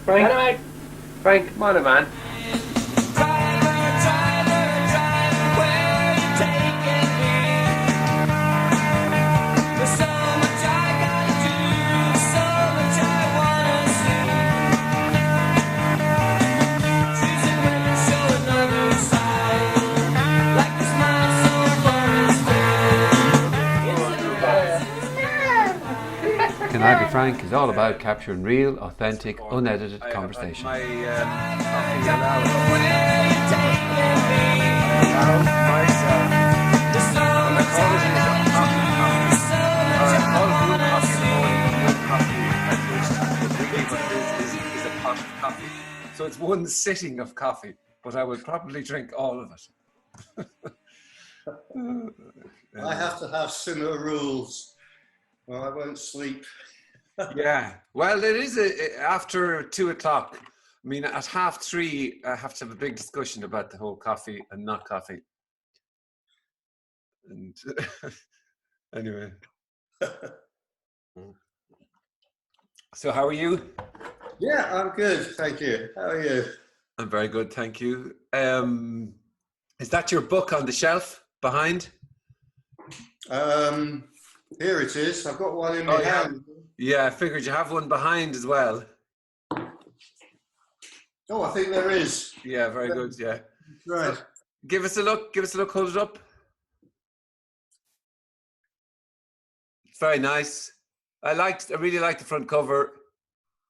Frank, Dynamite! Frank, come on, in, man. Can I Be Frank is all about capturing real, authentic, unedited conversation. So it's one sitting of coffee, but I will probably drink all of it. I have to have similar rules or I won't sleep. Yeah, well, it is after 2 o'clock. I mean, at 3:30, I have to have a big discussion about the whole coffee and not coffee. And anyway. So how are you? Yeah, I'm good, thank you. How are you? I'm very good, thank you. Is that your book on the shelf behind? Here it is. I've got one in my hand. Yeah, I figured you have one behind as well. Oh, I think there is. Yeah, very good, yeah. Right. So, give us a look, hold it up. It's very nice. I really like the front cover,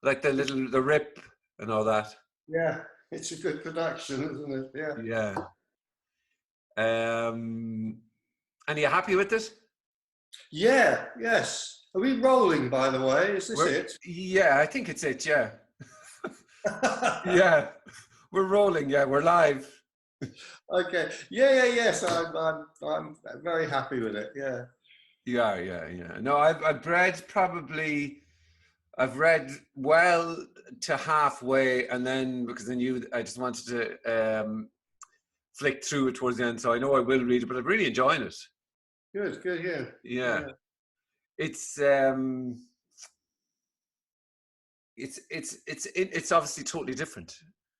like the rip and all that. Yeah, it's a good production, isn't it? Yeah. Yeah. And are you happy with it? Yeah, yes. Are we rolling, by the way? Is this it? Yeah, I think it's it, yeah. Yeah, we're rolling, yeah, we're live. Okay. Yes. I'm very happy with it. Yeah. Yeah. No, I've read well to halfway, and then because I knew I just wanted to flick through it towards the end, so I know I will read it, but I'm really enjoying it. Good, Yeah. It's obviously totally different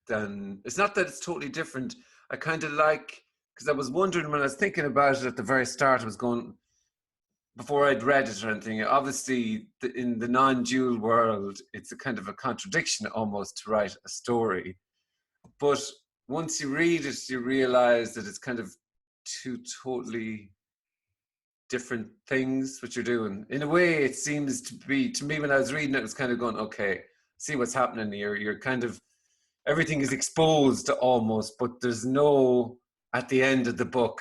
than, it's not that it's totally different. I kind of like, because I was wondering when I was thinking about it at the very start, I was going, before I'd read it or anything, obviously in the non-dual world, it's a kind of a contradiction almost to write a story. But once you read it, you realize that it's kind of two totally different things what you're doing. In a way, it seems to be, to me when I was reading it, it was kind of going, okay, see what's happening here. You're kind of, everything is exposed almost, but there's no, at the end of the book,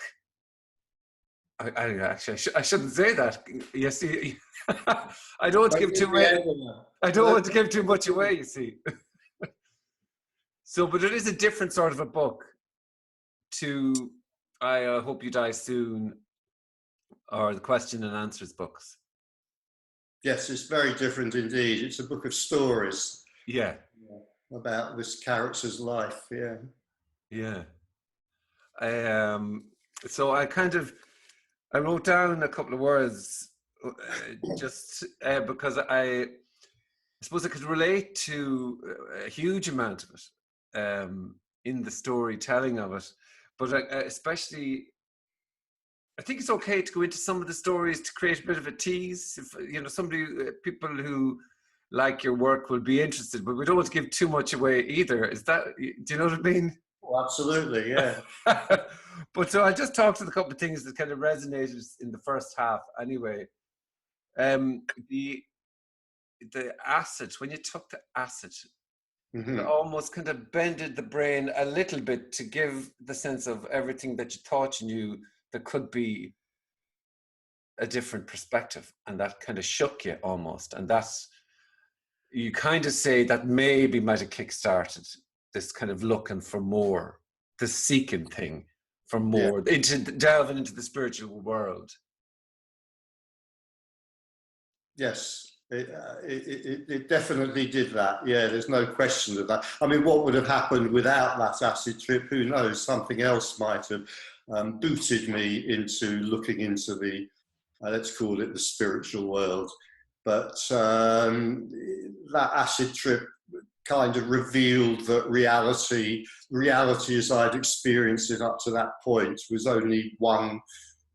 I shouldn't say that. You see, I don't want to give too away. I don't want to give too much away, you see. So, but it is a different sort of a book to I Hope You Die Soon or the question and answers books. Yes, it's very different indeed. It's a book of stories. Yeah. About this character's life. Yeah. So I wrote down a couple of words just because I suppose I could relate to a huge amount of it in the storytelling of it, but especially I think it's okay to go into some of the stories to create a bit of a tease. If people who like your work will be interested, but we don't want to give too much away either. Do you know what I mean? Oh, absolutely, yeah. But so I just talked to a couple of things that kind of resonated in the first half anyway. The acid, when you took the acid, it almost kind of bended the brain a little bit to give the sense of everything that you thought you knew, there could be a different perspective, and that kind of shook you almost. And that's, you kind of say that maybe might have kickstarted this kind of looking for more, the seeking thing for more, into delving into the spiritual world. Yes, it definitely did that. Yeah, there's no question of that. I mean, what would have happened without that acid trip? Who knows? Something else might have booted me into looking into the, let's call it the spiritual world. But that acid trip kind of revealed that reality as I'd experienced it up to that point was only one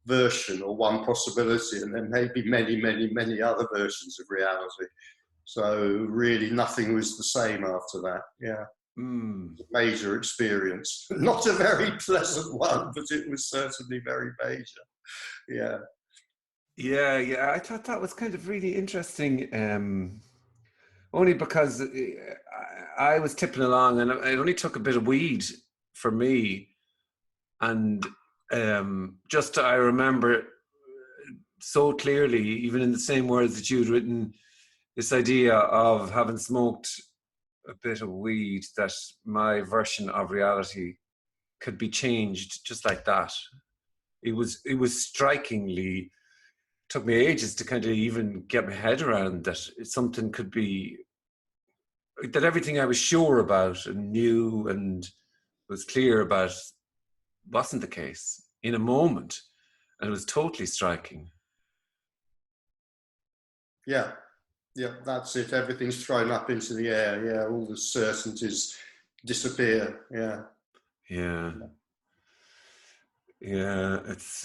version or one possibility, and there may be many, many, many other versions of reality. So really nothing was the same after that. Yeah. Major experience. Not a very pleasant one, but it was certainly very major. Yeah. Yeah. I thought that was kind of really interesting, only because I was tipping along, and it only took a bit of weed for me. And just I remember so clearly, even in the same words that you'd written, this idea of having smoked a bit of weed, that my version of reality could be changed just like that. It was strikingly, took me ages to kind of even get my head around that something could be, that everything I was sure about and knew and was clear about wasn't the case in a moment. And it was totally striking. Yeah, that's it. Everything's thrown up into the air. Yeah, all the certainties disappear. Yeah. It's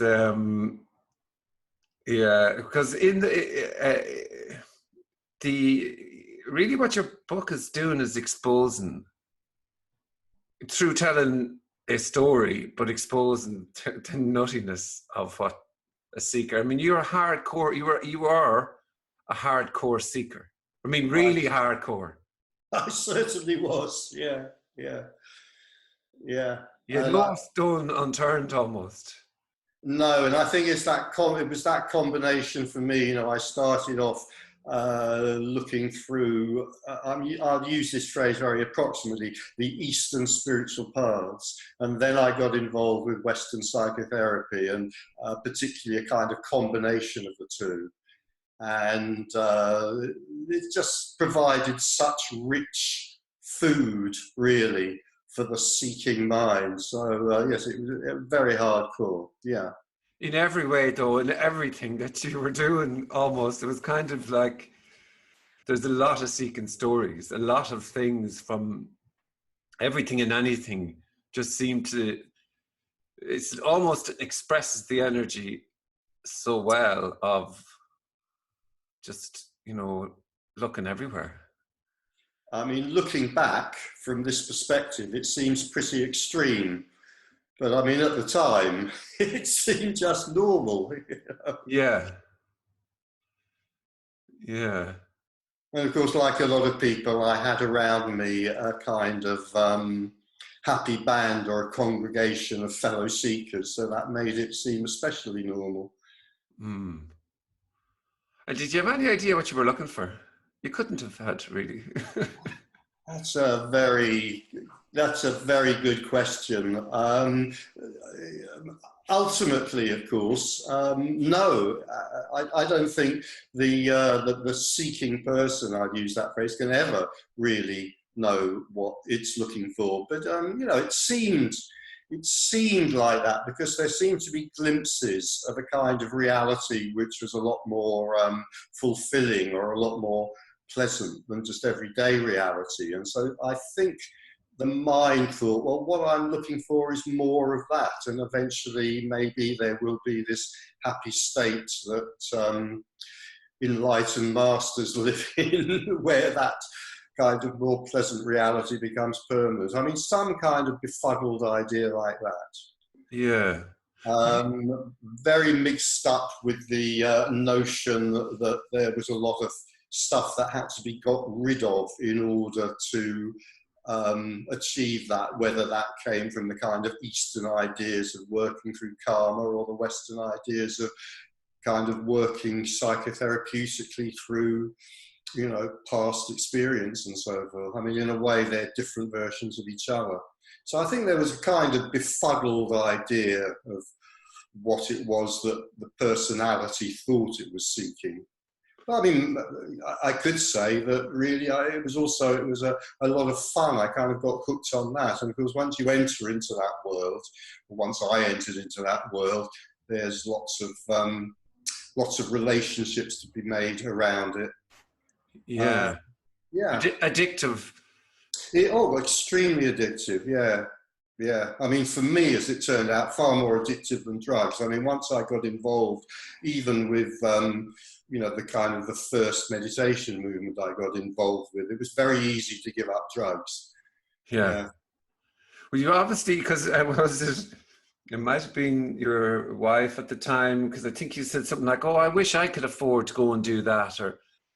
because in the really what your book is doing is exposing, through telling a story, but exposing the nuttiness of what a seeker. I mean, you're a hardcore. You are a hardcore seeker. I mean, really hardcore. I certainly was. Yeah. You had no stone unturned almost. No, and I think it was that combination for me. You know, I started off looking through, I'll use this phrase very approximately, the Eastern spiritual paths. And then I got involved with Western psychotherapy, and particularly a kind of combination of the two. And it just provided such rich food, really, for the seeking mind. So yes, it was very hardcore. Yeah. In every way, though, in everything that you were doing, almost, it was kind of like there's a lot of seeking stories, a lot of things from everything and anything just seemed to, it's almost expresses the energy so well of just, you know, looking everywhere. I mean, looking back from this perspective, it seems pretty extreme. But I mean, at the time, it seemed just normal. You know? Yeah. And of course, like a lot of people, I had around me a kind of happy band or a congregation of fellow seekers. So that made it seem especially normal. And did you have any idea what you were looking for? You couldn't have had, really. That's a very good question. Ultimately, of course, no. I don't think the seeking person, I'd use that phrase, can ever really know what it's looking for. But you know, it seemed like that because there seemed to be glimpses of a kind of reality which was a lot more fulfilling or a lot more pleasant than just everyday reality. And so I think the mind thought, well, what I'm looking for is more of that, and eventually maybe there will be this happy state that enlightened masters live in, where that kind of more pleasant reality becomes permanent. I mean, some kind of befuddled idea like that. Yeah. Very mixed up with the notion that there was a lot of stuff that had to be got rid of in order to achieve that, whether that came from the kind of Eastern ideas of working through karma or the Western ideas of kind of working psychotherapeutically through, you know, past experience and so forth. I mean, in a way, they're different versions of each other. So I think there was a kind of befuddled idea of what it was that the personality thought it was seeking. I mean, I could say that really it was a lot of fun. I kind of got hooked on that. And of course, once you enter into that world, or once I entered into that world, there's lots of relationships to be made around it. Yeah. Yeah. Addictive Extremely addictive. Yeah. Yeah. I mean, for me, as it turned out, far more addictive than drugs. I mean, once I got involved, even with, the kind of the first meditation movement I got involved with, it was very easy to give up drugs. Yeah. Yeah. Well, you obviously, because it might have been your wife at the time, because I think you said something like, "Oh, I wish I could afford to go and do that,"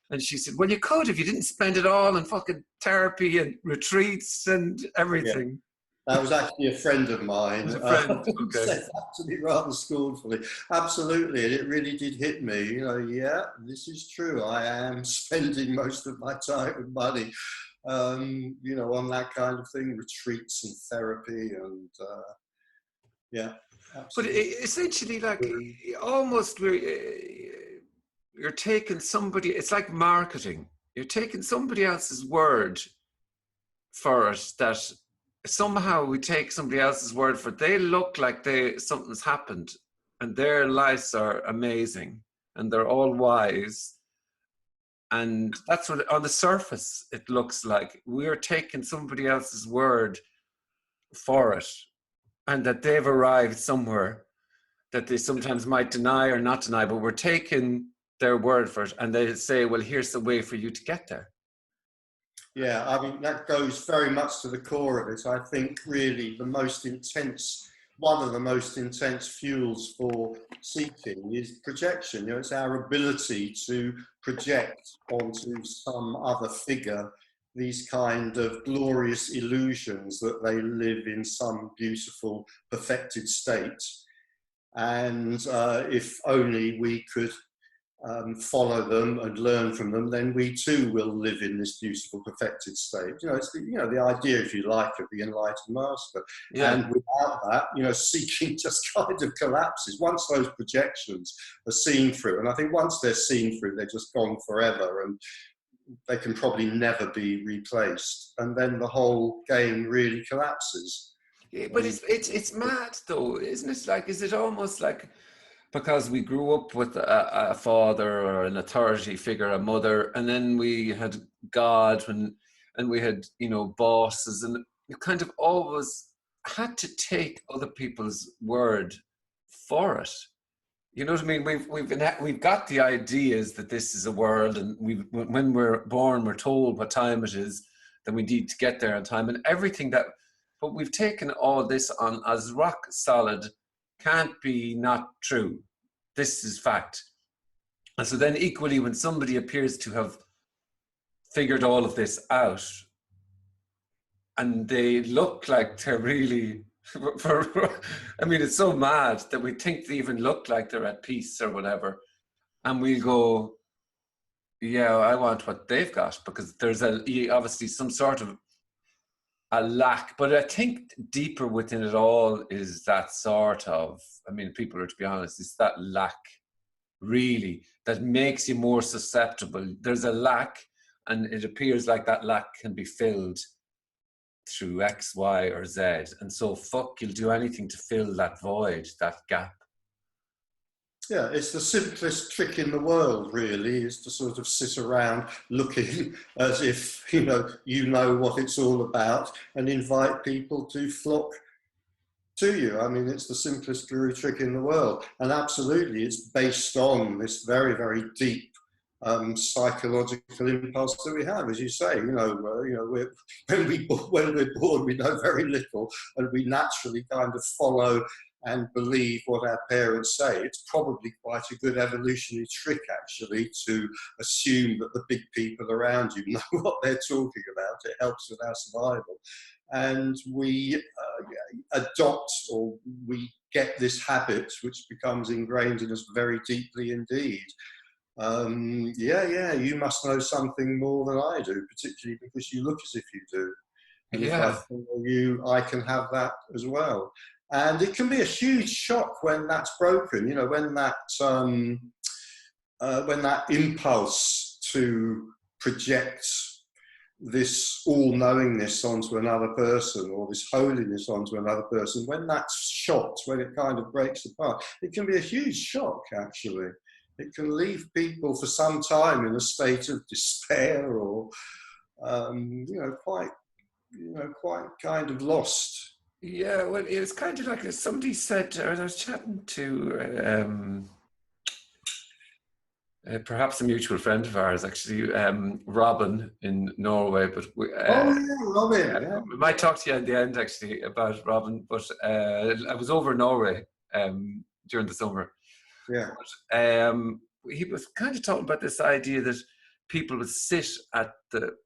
and she said, "Well, you could if you didn't spend it all on fucking therapy and retreats and everything." That was actually a friend of mine. It was a friend. Who Okay. said that to me rather scornfully. Absolutely, and it really did hit me. Yeah, this is true. I am spending most of my time and money, on that kind of thing, retreats and therapy, and yeah, But absolutely. essentially, like, almost you're taking somebody. It's like marketing. You're taking somebody else's word for it, that somehow we take somebody else's word for it. They look like something's happened and their lives are amazing and they're all wise, and that's what on the surface it looks like. We're taking somebody else's word for it, and that they've arrived somewhere that they sometimes might deny or not deny, but we're taking their word for it, and they say, well, here's the way for you to get there. Yeah, I mean, that goes very much to the core of it. I think really one of the most intense fuels for seeking is projection. It's our ability to project onto some other figure these kind of glorious illusions that they live in some beautiful, perfected state. And if only we could follow them and learn from them, then we too will live in this beautiful, perfected state. It's the idea, if you like, of the enlightened master. Yeah. And without that, seeking just kind of collapses. Once those projections are seen through, and I think once they're seen through, they're just gone forever, and they can probably never be replaced. And then the whole game really collapses. Yeah, but it's mad though, isn't it? Like, is it almost like, because we grew up with a father or an authority figure, a mother, and then we had God, and we had, bosses, and you kind of always had to take other people's word for it. You know what I mean? We've got the ideas that this is a world, and when we're born, we're told what time it is, that we need to get there on time, and everything that. But we've taken all this on as rock solid. Can't be not true. This is fact. And so then equally, when somebody appears to have figured all of this out, and they look like they're really, I mean, it's so mad that we think they even look like they're at peace or whatever. And we go, yeah, I want what they've got, because there's obviously some sort of a lack. But I think deeper within it all is that sort of, I mean, people are, to be honest, it's that lack really that makes you more susceptible. There's a lack, and it appears like that lack can be filled through X, Y, or Z. And so you'll do anything to fill that void, that gap. Yeah, it's the simplest trick in the world, really, is to sort of sit around looking as if, you know what it's all about, and invite people to flock to you. I mean, it's the simplest guru trick in the world. And absolutely, it's based on this very, very deep psychological impulse that we have. As you say, when we're born, we know very little, and we naturally kind of follow and believe what our parents say. It's probably quite a good evolutionary trick, actually, to assume that the big people around you know what they're talking about. It helps with our survival. And we adopt, or we get this habit, which becomes ingrained in us very deeply indeed. You must know something more than I do, particularly because you look as if you do. And if I follow you, I can have that as well. And it can be a huge shock when that's broken, when that impulse to project this all-knowingness onto another person, or this holiness onto another person, when that's shot, when it kind of breaks apart, it can be a huge shock, actually. It can leave people for some time in a state of despair, or, quite quite kind of lost. Yeah, well, it was kind of like somebody said, I was chatting to perhaps a mutual friend of ours, actually, Robin in Norway. But Oh yeah, Robin. Yeah. we might talk to you at the end, actually, about Robin. But I was over in Norway during the summer. Yeah. But, he was kind of talking about this idea that people would sit at the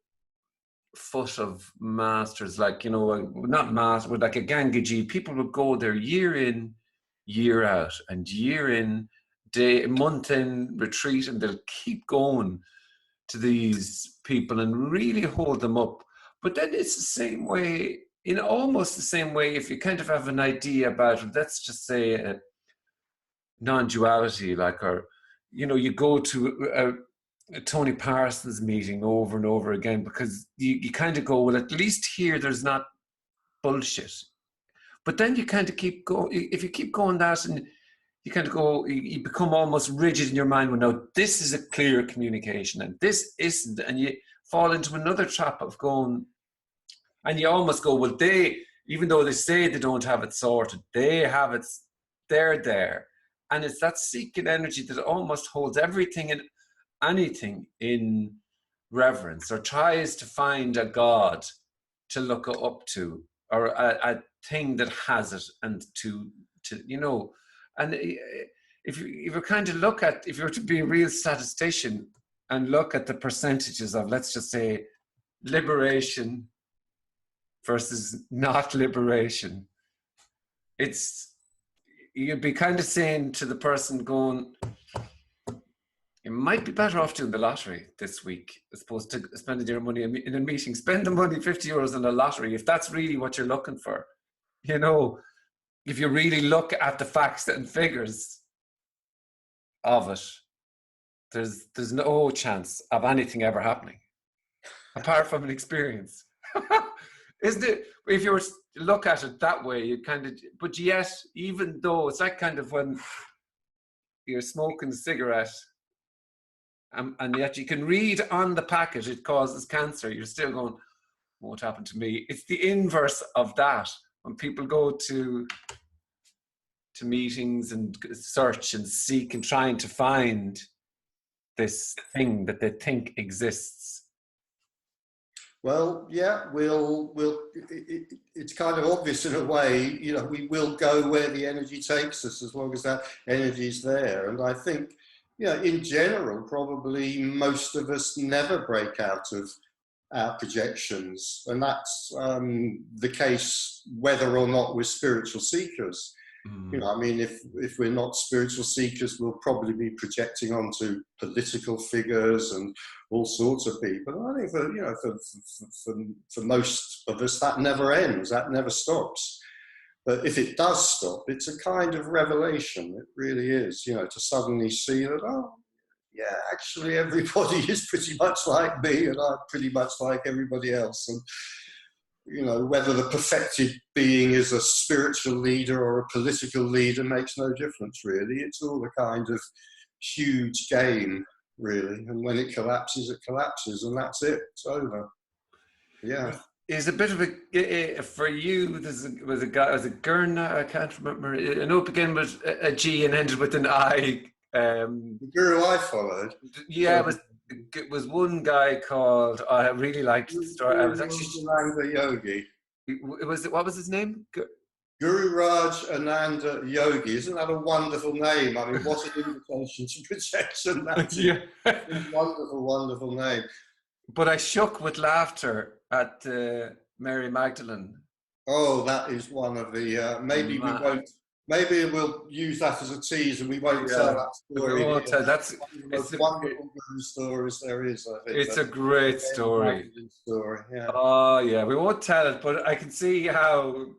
foot of masters, like, not master, but like a Gangaji. People would go there year in, year out, and year in, month in retreat, and they'll keep going to these people and really hold them up. But then it's the same way, in almost the same way, if you kind of have an idea about, let's just say, non-duality, like, or you go to a Tony Parsons meeting over and over again, because you kind of go, well, at least here there's not bullshit. But then you kind of keep going. If you keep going that, and you kind of go, you become almost rigid in your mind. Well, no, this is a clear communication, and this isn't, and you fall into another trap of going, and you almost go, well, even though they say they don't have it sorted, they have it. They're there. And it's that seeking energy that almost holds everything and anything in reverence, or tries to find a God to look up to, or a thing that has it, and to and if you kind of look at, if you were to be a real statistician and look at the percentages of, let's just say, liberation versus not liberation, you'd be kind of saying to the person going, you might be better off doing the lottery this week as opposed to spending your money in a meeting. Spend the money, 50 euros on a lottery, if that's really what you're looking for. If you really look at the facts and figures of it, there's no chance of anything ever happening apart from an experience. Isn't it? If you were to look at it that way, you kind of, but yet, even though it's like kind of when you're smoking a cigarette, and yet you can read on the packet it causes cancer, you're still going, won't happen to me. It's the inverse of that. When people go to meetings and search and seek and trying to find this thing that they think exists. Well, yeah, it's kind of obvious in a way, we will go where the energy takes us as long as that energy is there. And I think, in general, probably most of us never break out of our projections. And that's the case whether or not we're spiritual seekers. If we're not spiritual seekers, we'll probably be projecting onto political figures and all sorts of people. And I think for most of us, that never ends, that never stops. But if it does stop, it's a kind of revelation. It really is, to suddenly see that, oh, yeah, actually everybody is pretty much like me, and I'm pretty much like everybody else. And whether the perfected being is a spiritual leader or a political leader makes no difference, really. It's all a kind of huge game, really. And when it collapses, and that's it. It's over. Yeah. Is a bit of a, for you, was a guy, was it Gurna? I can't remember. I know it began with a G and ended with an I. The guru I followed. Yeah, it was one guy called, I really liked the story. I was actually Ananda Yogi. What was his name? Guru Raj Ananda Yogi. Isn't that a wonderful name? I mean, what an invitation to projection. That's a wonderful, wonderful name. But I shook with laughter at Mary Magdalene. Oh, that is one of the, maybe we won't. Maybe we'll use that as a tease, and we won't tell that story. That's a wonderful stories there is. I think it's a great story. Yeah. Oh yeah, we won't tell it, but I can see how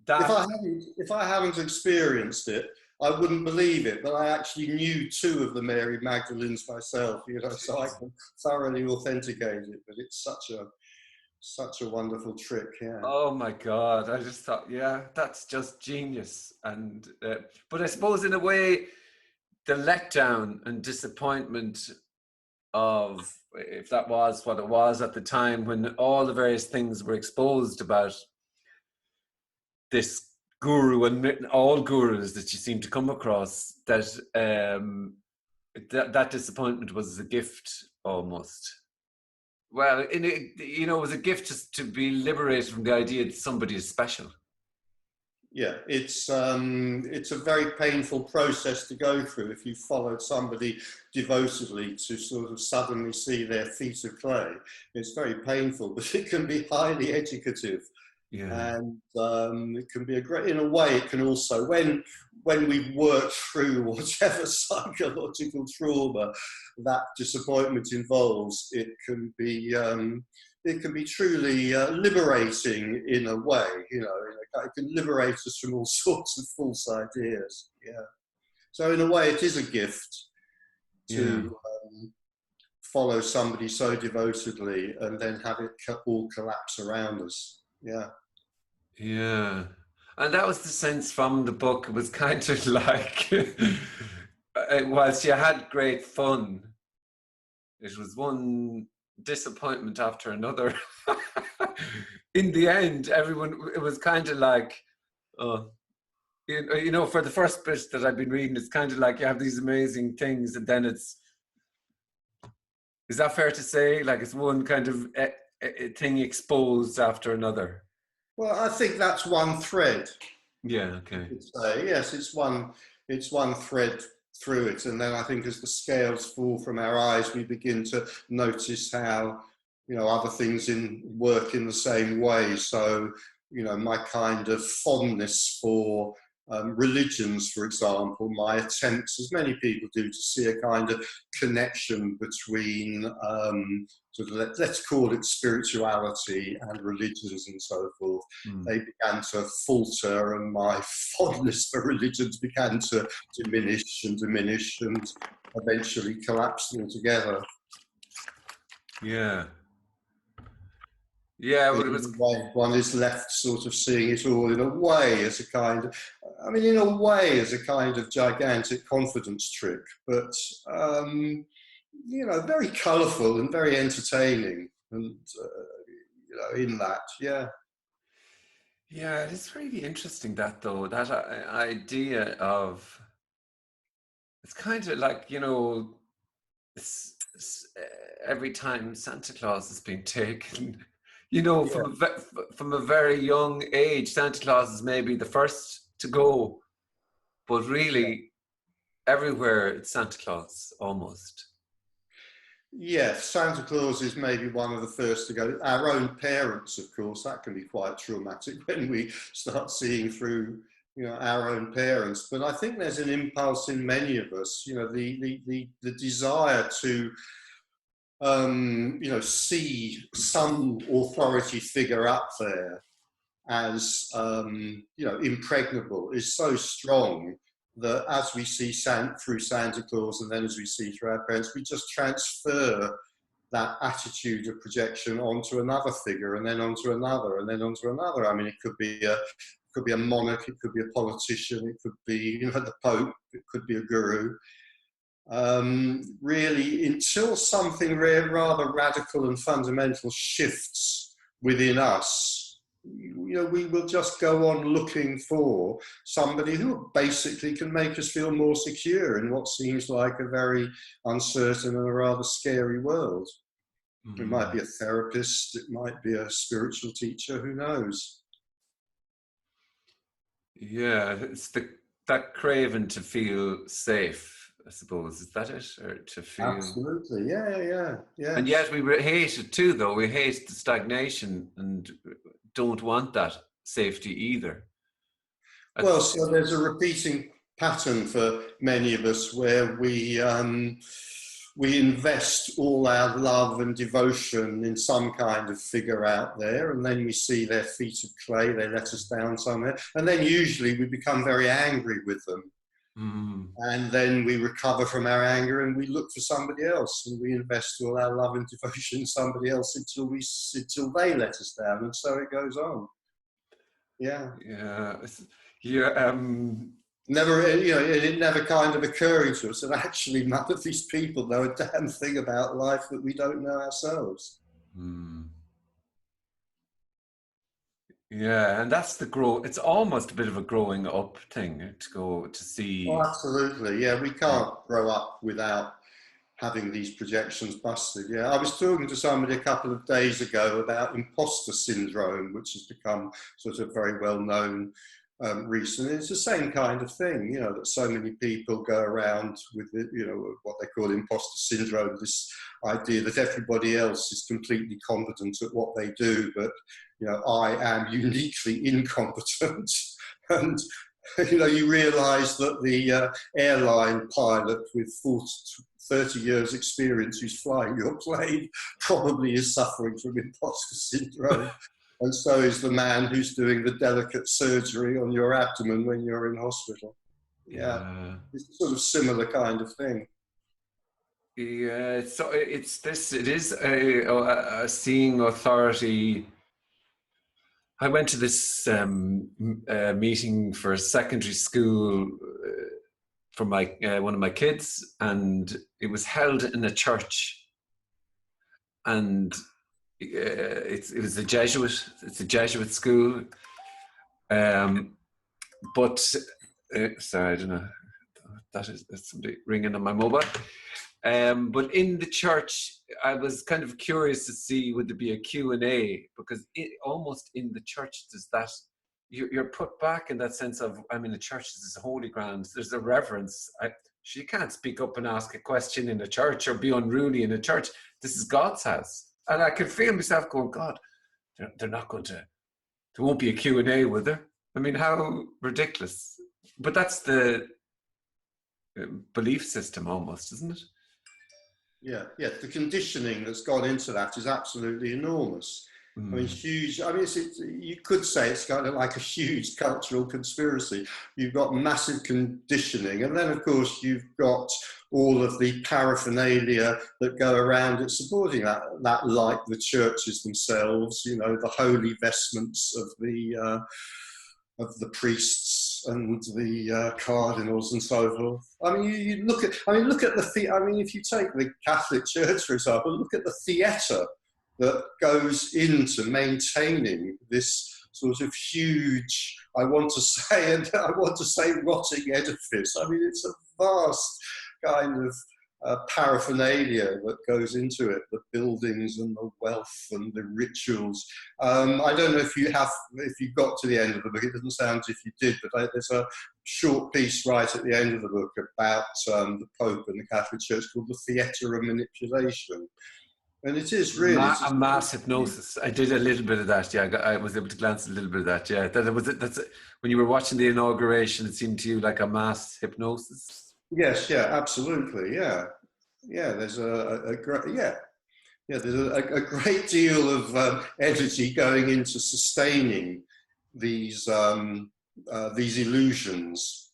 that. If I hadn't experienced it, I wouldn't believe it. But I actually knew two of the Mary Magdalenes myself, so I can thoroughly authenticate it. But it's such a wonderful trick, yeah. Oh my God, I just thought, yeah, that's just genius. And but I suppose in a way, the letdown and disappointment of, if that was what it was at the time, when all the various things were exposed about this guru and all gurus that you seem to come across, that that disappointment was a gift almost. Well, it was a gift just to be liberated from the idea that somebody is special. Yeah, it's a very painful process to go through if you followed somebody devotedly to sort of suddenly see their feet of clay. It's very painful, but it can be highly educative. Yeah. And it can be a great, in a way, it can also, when we've worked through whatever psychological trauma that disappointment involves, it can be truly liberating in a way. It can liberate us from all sorts of false ideas. Yeah. So in a way, it is a gift to follow somebody so devotedly and then have it all collapse around us. Yeah. Yeah. And that was the sense from the book. It was kind of like, whilst you had great fun, it was one disappointment after another. In the end, it was kind of like, for the first bit that I've been reading, it's kind of like you have these amazing things, and then is that fair to say? Like it's one kind of thing exposed after another. Well, I think that's one thread. Yeah, okay. Yes, it's one thread through it. And then I think as the scales fall from our eyes, we begin to notice how, other things work in the same way. So, my kind of fondness for religions, for example, my attempts, as many people do, to see a kind of connection between let's call it spirituality and religions and so forth. They began to falter, and my fondness for religions began to diminish and eventually collapsed altogether. Yeah. Yeah, well, it was. One is left sort of seeing it all in a way as a kind of, gigantic confidence trick, but very colourful and very entertaining, and in that, yeah. Yeah, it's really interesting that idea of, it's kind of like, every time Santa Claus is being taken, from a very young age, Santa Claus is maybe the first to go, but really everywhere it's Santa Claus almost. Yes, Santa Claus is maybe one of the first to go. Our own parents, of course, that can be quite traumatic when we start seeing through, our own parents. But I think there's an impulse in many of us, the desire to, see some authority figure up there as, impregnable is so strong that as we see through Santa Claus, and then as we see through our parents, we just transfer that attitude of projection onto another figure, and then onto another, and then onto another. I mean, it could be a monarch, it could be a politician, it could be, the Pope, it could be a guru. Really, until something rather radical and fundamental shifts within us, we will just go on looking for somebody who basically can make us feel more secure in what seems like a very uncertain and a rather scary world. Mm. It might be a therapist, it might be a spiritual teacher, who knows? Yeah, it's that craving to feel safe, I suppose. Is that it? Or to feel... Absolutely, yeah. And yet we hate it too, though. We hate the stagnation and don't want that safety either. Well, so there's a repeating pattern for many of us where we invest all our love and devotion in some kind of figure out there, and then we see their feet of clay, they let us down somewhere, and then usually we become very angry with them. Mm. And then we recover from our anger and we look for somebody else, and we invest all our love and devotion in somebody else until they let us down, and so it goes on. Yeah. Never, you know, it never kind of occurring to us that actually none of these people know a damn thing about life that we don't know ourselves. Mm. Yeah, and that's the grow. It's almost a bit of a growing up thing to go to see. Oh, absolutely. Yeah, we can't grow up without having these projections busted. Yeah, I was talking to somebody a couple of days ago about imposter syndrome, which has become sort of very well known recently. It's the same kind of thing, you know, that so many people go around with, you know, what they call imposter syndrome, this idea that everybody else is completely competent at what they do, but, you know, I am uniquely incompetent. And you know, you realise that the airline pilot with 30 years experience who's flying your plane probably is suffering from imposter syndrome. And so is the man who's doing the delicate surgery on your abdomen when you're in hospital. Yeah, it's a sort of similar kind of thing. Yeah, so it's this. It is a seeing authority. I went to this meeting for a secondary school for my one of my kids, and it was held in a church, and it was a Jesuit. It's a Jesuit school, but sorry, I don't know. That's somebody ringing on my mobile. But in the church, I was kind of curious to see would there be a Q&A, because almost in the church there's that, you're put back in that sense of, I mean, the church is holy ground. There's a reverence. You can't speak up and ask a question in a church or be unruly in a church. This is God's house. And I could feel myself going, God, they're not going to, there won't be a Q&A, will there? I mean, how ridiculous. But that's the belief system almost, isn't it? Yeah, yeah. The conditioning that's gone into that is absolutely enormous. I mean, huge. I mean, you could say it's kind of like a huge cultural conspiracy. You've got massive conditioning, and then, of course, you've got all of the paraphernalia that go around it supporting that, like the churches themselves, you know, the holy vestments of the priests and the cardinals and so forth. I mean, you look at. I mean, look at I mean, if you take the Catholic Church, for example, look at the theatre that goes into maintaining this sort of huge, I want to say rotting edifice. I mean, it's a vast kind of paraphernalia that goes into it, the buildings and the wealth and the rituals. I don't know if you got to the end of the book. It doesn't sound as if you did, but there's a short piece right at the end of the book about the Pope and the Catholic Church called The Theatre of Manipulation. And it is really a mass hypnosis. I did a little bit of that. Yeah, I was able to glance a little bit of that. Yeah, that's when you were watching the inauguration. It seemed to you like a mass hypnosis. Yes. Yeah. Absolutely. Yeah. Yeah. There's a great. Yeah. Yeah. There's a great deal of energy going into sustaining these illusions,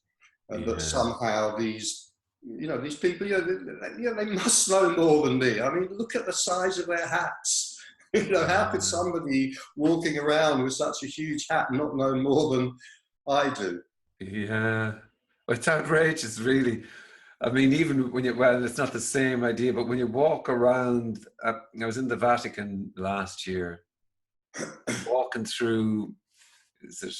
and that somehow these. You know, these people, they must know more than me. I mean, look at the size of their hats. You know, how could somebody walking around with such a huge hat not know more than I do? Yeah, it's outrageous, really. I mean, even when well, it's not the same idea, but when you walk around, I was in the Vatican last year, walking through, is it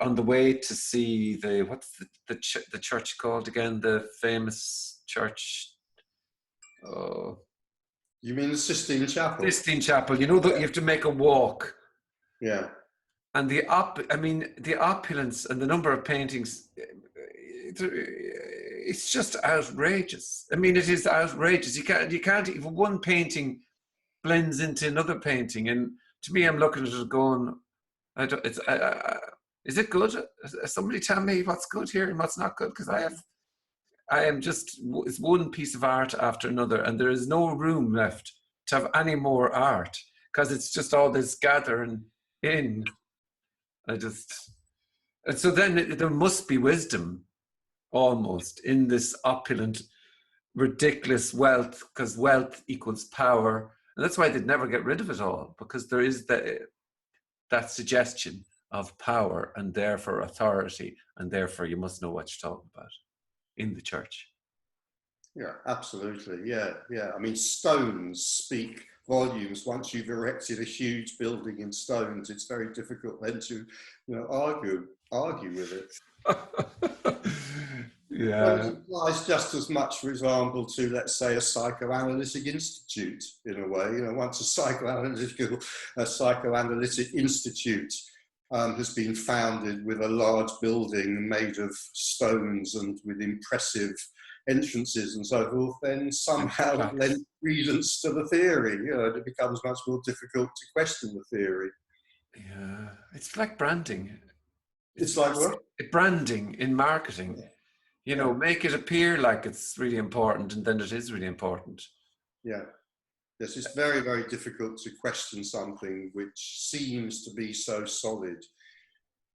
on the way to see what's the church called again? The famous church. Oh, you mean the Sistine Chapel? Sistine Chapel. You know that you have to make a walk. Yeah. And the opulence and the number of paintings, it's just outrageous. I mean, it is outrageous. You can't even one painting blends into another painting, and to me, I'm looking at it going, is it good? Somebody tell me what's good here and what's not good, because it's one piece of art after another, and there is no room left to have any more art, because it's just all this gathering in. And so then there must be wisdom almost in this opulent, ridiculous wealth, because wealth equals power. And that's why they'd never get rid of it all, because there is that suggestion of power and therefore authority, and therefore you must know what you're talking about in the church. Yeah, absolutely. Yeah, yeah. I mean, stones speak volumes. Once you've erected a huge building in stones, it's very difficult then to, argue with it. Yeah. Well, it applies just as much, for example, to, let's say, a psychoanalytic institute, in a way. Once a psychoanalytic institute has been founded with a large building made of stones and with impressive entrances and so forth, then somehow it lends credence to the theory. It becomes much more difficult to question the theory. Yeah, it's like branding. It's like what? Branding in marketing. Make it appear like it's really important, and then it is really important. Yeah. Yes, it's very, very difficult to question something which seems to be so solid.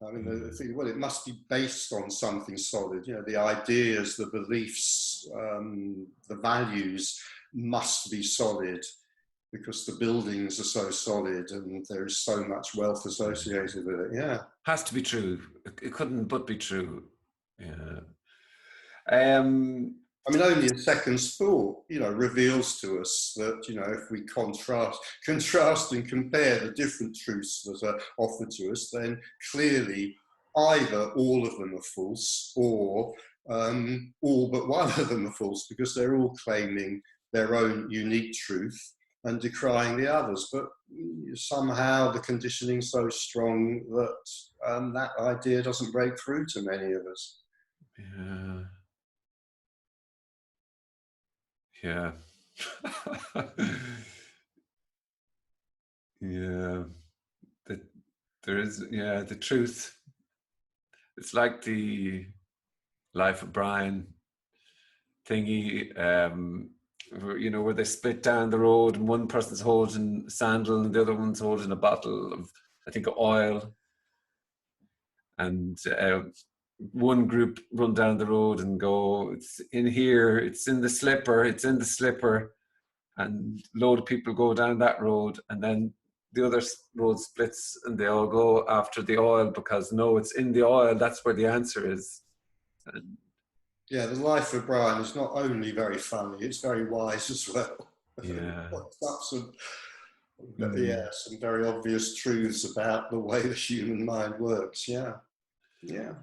I mean, it must be based on something solid. The ideas, the beliefs, the values must be solid, because the buildings are so solid and there is so much wealth associated with it. Yeah. Has to be true. It couldn't but be true. Yeah. I mean, only a second's thought, reveals to us that, if we contrast and compare the different truths that are offered to us, then clearly either all of them are false, or all but one of them are false, because they're all claiming their own unique truth and decrying the others. But somehow the conditioning's so strong that that idea doesn't break through to many of us. Yeah. Yeah. Yeah. There is, the truth. It's like the Life of Brian thingy, where they split down the road and one person's holding a sandal and the other one's holding a bottle of, I think, oil. And one group run down the road and go, it's in here, it's in the slipper, it's in the slipper. And a load of people go down that road, and then the other road splits and they all go after the oil, because no, it's in the oil, that's where the answer is. And yeah, the Life of Brian is not only very funny, it's very wise as well. Yeah. some very obvious truths about the way the human mind works. Yeah. Yeah.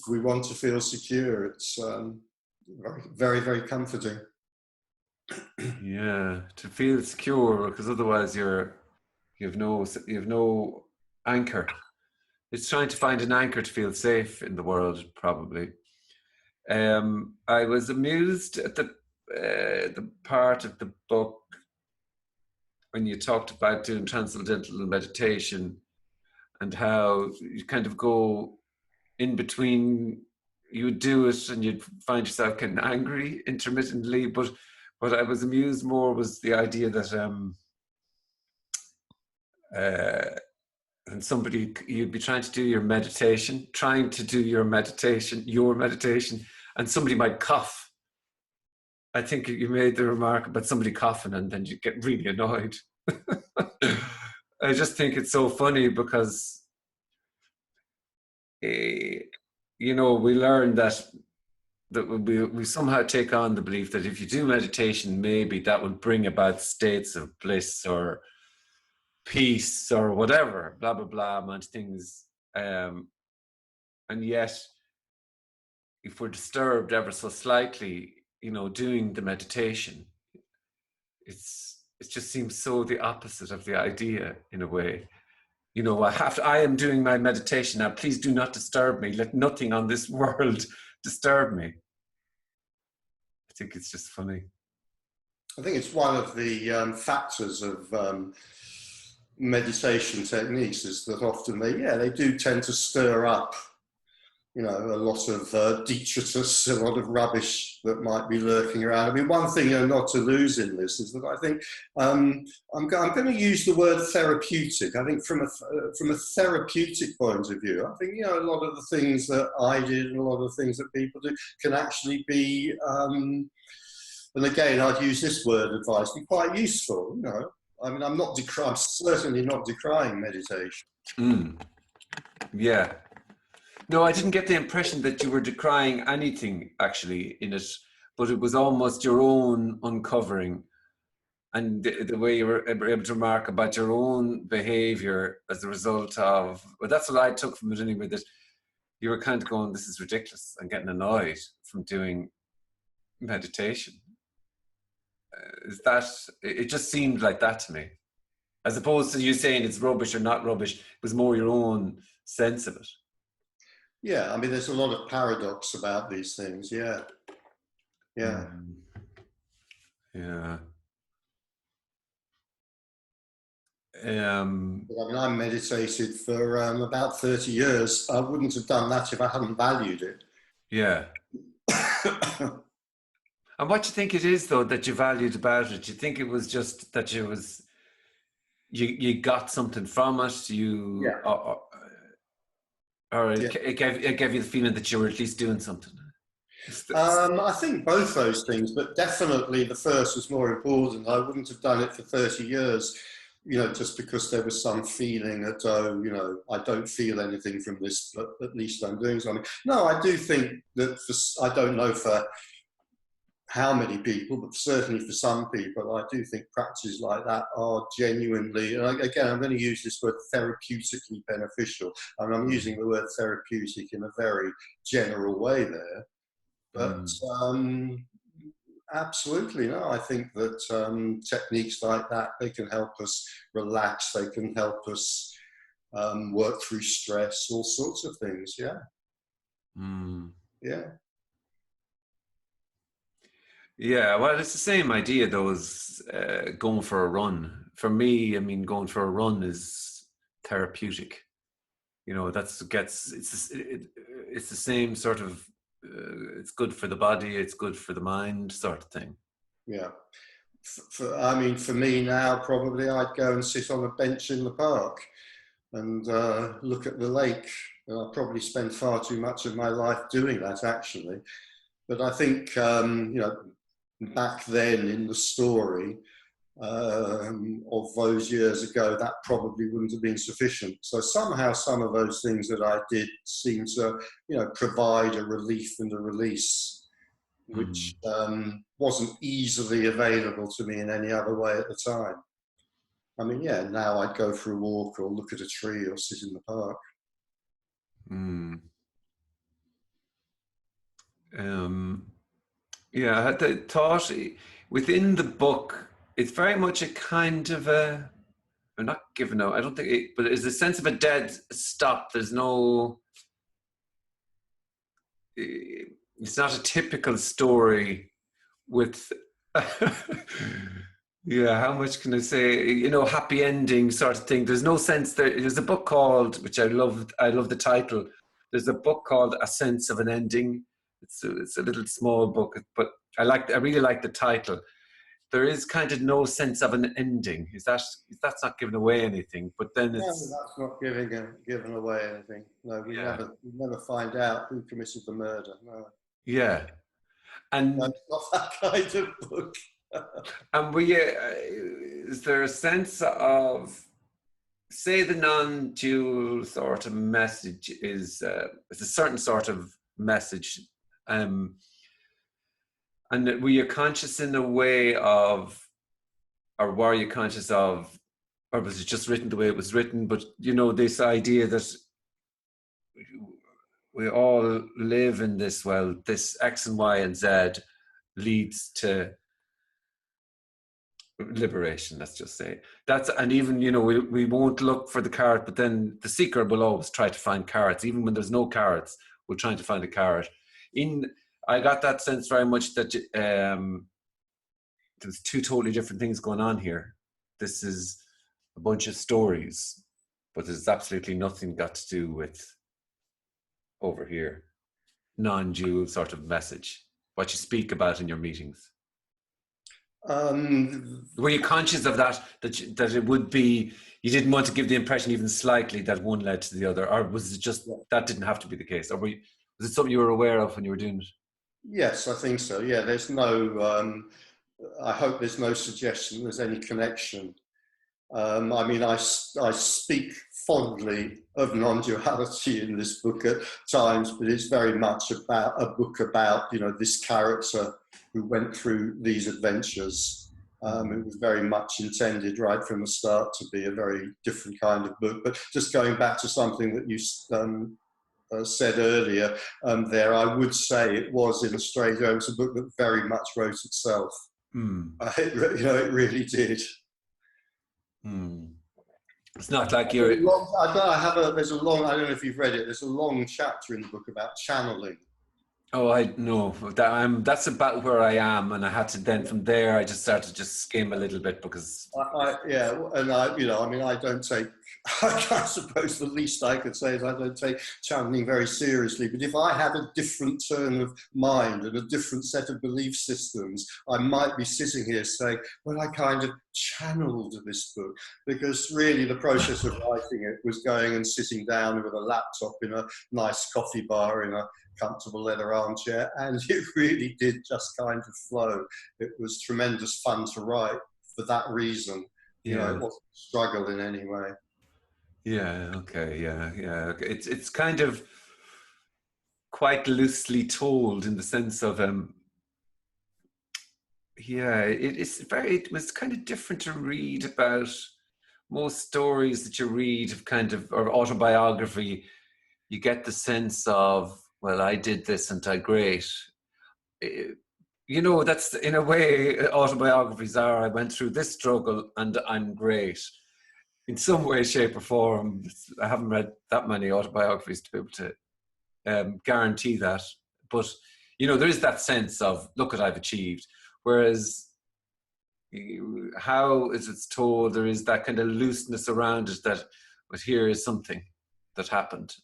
We want to feel secure. It's very, very, very comforting. Yeah, to feel secure, because otherwise you have no anchor. It's trying to find an anchor to feel safe in the world, probably. I was amused at the part of the book when you talked about doing transcendental meditation, and how you kind of go in between. You would do it and you'd find yourself getting angry intermittently, but what I was amused more was the idea that and you'd be trying to do your meditation, and somebody might cough. I think you made the remark about somebody coughing, and then you get really annoyed. I just think it's so funny, because we learn that we somehow take on the belief that if you do meditation, maybe that will bring about states of bliss or peace or whatever, blah blah blah, amount of things, and yet if we're disturbed ever so slightly, doing the meditation, it just seems so the opposite of the idea, in a way. I am doing my meditation now, please do not disturb me, let nothing on this world disturb me. I think it's just funny. I think it's one of the factors of meditation techniques, is that often they do tend to stir up, a lot of detritus, a lot of rubbish that might be lurking around. I mean, one thing not to lose in this is that I think I'm going to use the word therapeutic. I think from a therapeutic point of view, I think a lot of the things that I did and a lot of the things that people do can actually be, and again, I'd use this word advice, be quite useful. I mean, I'm certainly not decrying meditation. Mm. Yeah. No, I didn't get the impression that you were decrying anything actually in it, but it was almost your own uncovering, and the way you were able to remark about your own behavior as a result of, well, that's what I took from it anyway, that you were kind of going, this is ridiculous, and getting annoyed from doing meditation. Is that, it just seemed like that to me. As opposed to you saying it's rubbish or not rubbish, it was more your own sense of it. Yeah, I mean, there's a lot of paradox about these things. Yeah, yeah. Yeah. I mean, I meditated for about 30 years. I wouldn't have done that if I hadn't valued it. Yeah. And what do you think it is, though, that you valued about it? Do you think it was just that you got something from it? Yeah. Or Yeah. it gave you the feeling that you were at least doing something? I think both those things, but definitely the first was more important. I wouldn't have done it for 30 years, just because there was some feeling that, I don't feel anything from this, but at least I'm doing something. No, I do think that I don't know for how many people, but certainly for some people, I do think practices like that are genuinely, and again, I'm going to use this word, therapeutically beneficial. And I'm using the word therapeutic in a very general way there. But absolutely, no, I think that techniques like that, they can help us relax, they can help us work through stress, all sorts of things, yeah. Yeah. Yeah, well, it's the same idea, though, as going for a run. For me, I mean, going for a run is therapeutic. It's the same sort of, it's good for the body, it's good for the mind sort of thing. Yeah. For me now, probably I'd go and sit on a bench in the park and look at the lake. And I probably spend far too much of my life doing that, actually. But I think, back then in the story of those years ago, that probably wouldn't have been sufficient. So somehow some of those things that I did seem to, provide a relief and a release, which wasn't easily available to me in any other way at the time. I mean, yeah, now I'd go for a walk or look at a tree or sit in the park. Yeah, I had the thought within the book, it's very much a kind of I'm not giving out, I don't think but it's a sense of a dead stop. There's no, it's not a typical story with, yeah, how much can I say, happy ending sort of thing. There's no sense there. There's a book called, which I love the title. There's a book called A Sense of an Ending. It's a little small book, but I really like the title. There is kind of no sense of an ending. That's not giving away anything, but then it's... No, that's not giving away anything. No, we never find out who committed the murder. No. Yeah. And no, it's not that kind of book. And is there a sense of, say, the non-dual sort of message is it's a certain sort of message, and were you conscious in a way of, or were you conscious of, or was it just written the way it was written? But this idea that we all live in this, well, this X and Y and Z leads to liberation, let's just say. And even we won't look for the carrot, but then the seeker will always try to find carrots. Even when there's no carrots, we're trying to find a carrot. I got that sense very much that there's two totally different things going on here. This is a bunch of stories, but there's absolutely nothing got to do with over here, non-dual sort of message, what you speak about in your meetings. Were you conscious of that it would be, you didn't want to give the impression even slightly that one led to the other, or was it just that didn't have to be the case, or was it something you were aware of when you were doing it? Yes, I think so. Yeah, there's no I hope there's no suggestion there's any connection I mean, I speak fondly of non-duality in this book at times, but it's very much about a book about, you know, this character who went through these adventures. It was very much intended right from the start to be a very different kind of book. But just going back to something that you said earlier there, I would say it was illustrated. It was a book that very much wrote itself. You know, it really did. It's not like you're. There's a long. I don't know if you've read it. There's a long chapter in the book about channeling. Oh, I know that that's about where I am, and I had to then from there I just started to skim a little bit because You know, I mean, I don't take. I suppose the least I could say is I don't take channeling very seriously. But if I had a different turn of mind and a different set of belief systems, I might be sitting here saying, "Well, I kind of channeled this book," because really the process of writing it was going and sitting down with a laptop in a nice coffee bar in a comfortable leather armchair, and it really did just kind of flow. It was tremendous fun to write for that reason. You know, it wasn't a struggle in any way. Yeah. Okay. Yeah. It's kind of quite loosely told in the sense of it was kind of different to read about. Most stories that you read of kind of or autobiography, you get the sense of, well, I did this and I'm great. You know, that's in a way autobiographies are. I went through this struggle and I'm great. In some way, shape or form, I haven't read that many autobiographies to be able to guarantee that. But, you know, there is that sense of, look what I've achieved. Whereas how is it's told, there is that kind of looseness around it that, but here is something that happened.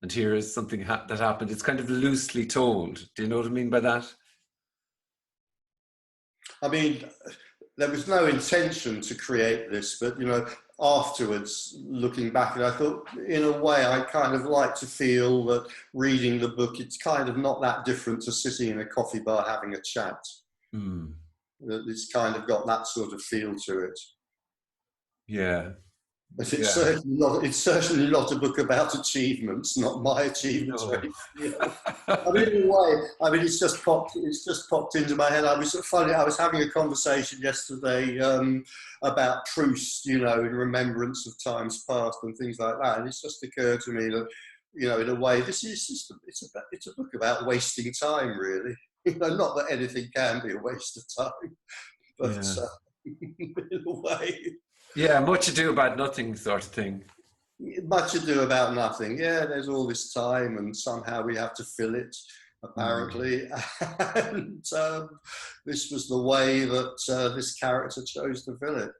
And here is something that happened. It's kind of loosely told. Do you know what I mean by that? I mean, there was no intention to create this, but, you know, afterwards, looking back, and I thought, in a way, I kind of like to feel that reading the book, it's kind of not that different to sitting in a coffee bar having a chat. It's kind of got that sort of feel to it. Yeah. But it's certainly not a book about achievements, not my achievements. No. I mean, in a way, I mean, it's just popped into my head. I was having a conversation yesterday about Proust, you know, in remembrance of times past and things like that. And it's just occurred to me that, you know, in a way, this is just it's a book about wasting time, really. You know, not that anything can be a waste of time, but in a way. Yeah, much ado about nothing sort of thing. Much ado about nothing. Yeah, there's all this time and somehow we have to fill it, apparently. And this was the way that this character chose to fill it.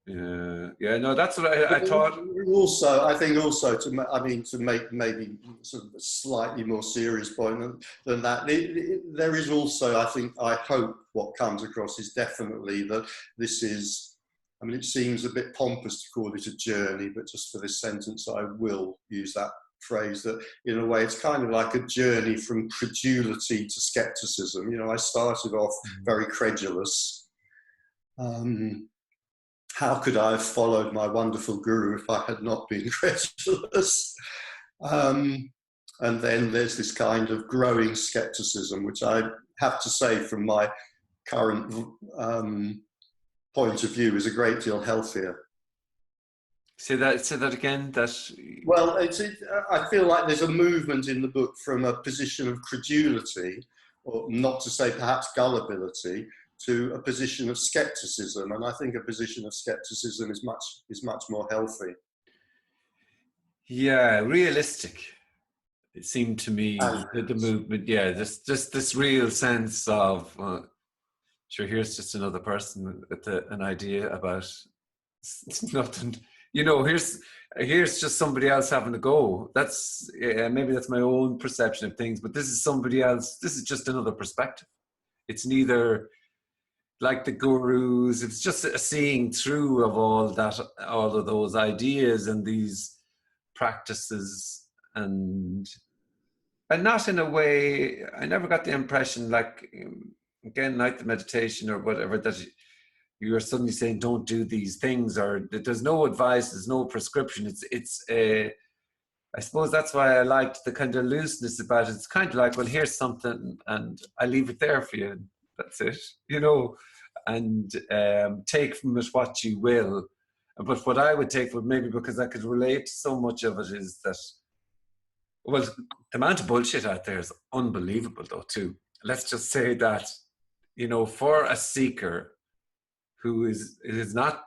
Yeah, no, that's what I thought. Also, I think also to make maybe sort of a slightly more serious point than that, there is also, I hope what comes across is definitely that this is, I mean, it seems a bit pompous to call it a journey, but just for this sentence, I will use that phrase, that in a way it's kind of like a journey from credulity to skepticism. You know, I started off very credulous. How could I have followed my wonderful guru if I had not been credulous? And then there's this kind of growing skepticism, which I have to say from my current point of view is a great deal healthier. Say that again. Well, I feel like there's a movement in the book from a position of credulity, or not to say perhaps gullibility, to a position of skepticism, and I think a position of skepticism is much more healthy. Yeah, realistic. It seemed to me the movement. Yeah, just this real sense of, sure, here's just another person with an idea about nothing. You know, here's just somebody else having a go. That's maybe that's my own perception of things, but this is somebody else. This is just another perspective. It's neither like the gurus. It's just a seeing through of all of those ideas and these practices, and not in a way. I never got the impression like again, like the meditation or whatever, that you're suddenly saying, don't do these things, or there's no advice, there's no prescription. It's a, I suppose that's why I liked the kind of looseness about it. It's kind of like, well, here's something and I leave it there for you. That's it, you know, and take from it what you will. But what I would take from it, maybe because I could relate to so much of it, is that, well, the amount of bullshit out there is unbelievable though too. Let's just say that, you know, for a seeker who is not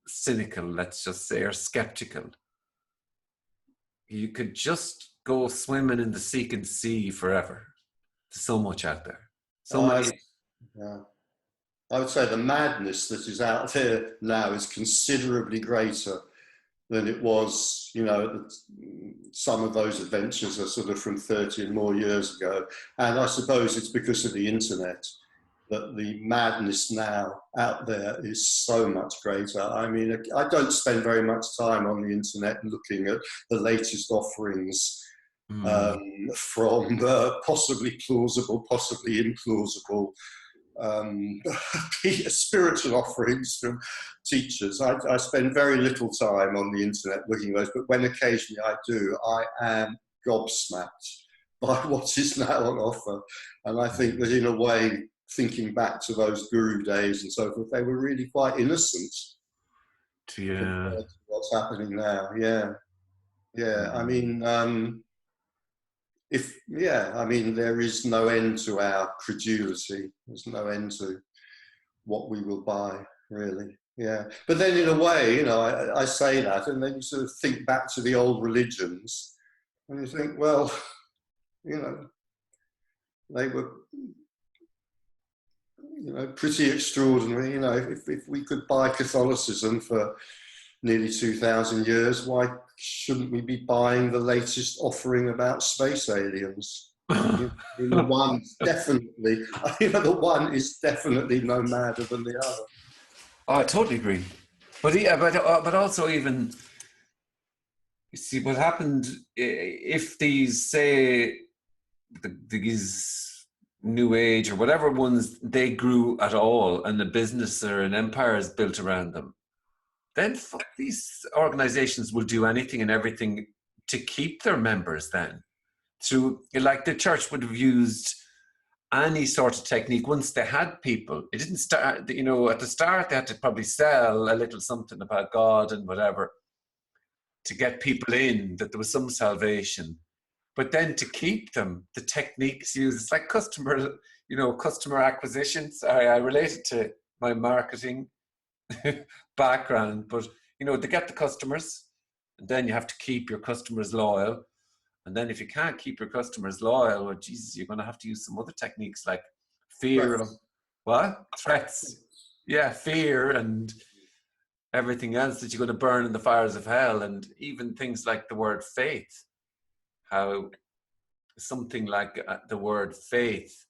cynical, let's just say, or skeptical, you could just go swimming in the seeking sea forever. There's so much out there. So much. Yeah. I would say the madness that is out there now is considerably greater than it was, you know, some of those adventures are sort of from 30 and more years ago. And I suppose it's because of the internet that the madness now out there is so much greater. I mean, I don't spend very much time on the internet looking at the latest offerings from possibly plausible, possibly implausible spiritual offerings from teachers. I spend very little time on the internet looking at those, but when occasionally I do, I am gobsmacked by what is now on offer. And I think that in a way, thinking back to those guru days and so forth, they were really quite innocent. Yeah. To what's happening now. Yeah. Yeah. I mean, I mean, there is no end to our credulity. There's no end to what we will buy, really. Yeah. But then in a way, you know, I say that, and then you sort of think back to the old religions, and you think, well, you know, they were, you know, pretty extraordinary. You know, if we could buy Catholicism for nearly 2,000 years, why shouldn't we be buying the latest offering about space aliens? The one definitely, you know, the one is definitely no madder than the other. Oh, I totally agree. But yeah, but also even, you see what happened if these, say, these New Age or whatever ones, they grew at all, and the business or an empire is built around them, then these organizations will do anything and everything to keep their members then. Through, like the church would have used any sort of technique once they had people. It didn't start, you know, at the start they had to probably sell a little something about God and whatever to get people in, that there was some salvation. But then to keep them, the techniques used, it's like customer, you know, customer acquisitions. I relate it to my marketing background, but you know, to get the customers, and then you have to keep your customers loyal. And then if you can't keep your customers loyal, well, Jesus, you're going to have to use some other techniques like fear of what? Threats. Yeah, fear and everything else that you're going to burn in the fires of hell. And even things like the word faith, how something like the word faith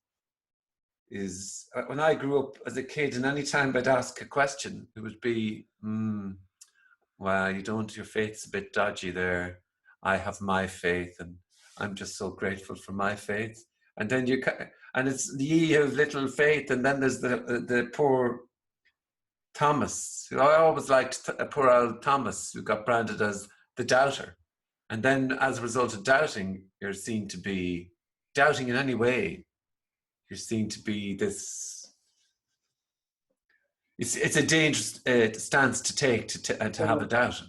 is, when I grew up as a kid, and any time I'd ask a question, it would be, well, you don't, your faith's a bit dodgy there. I have my faith, and I'm just so grateful for my faith. And then and it's ye of little faith, and then there's the poor Thomas. I always liked poor old Thomas, who got branded as the doubter. And then as a result of doubting, you're seen to be doubting in any way. You're seen to be this. It's a dangerous stance to take to have a doubt.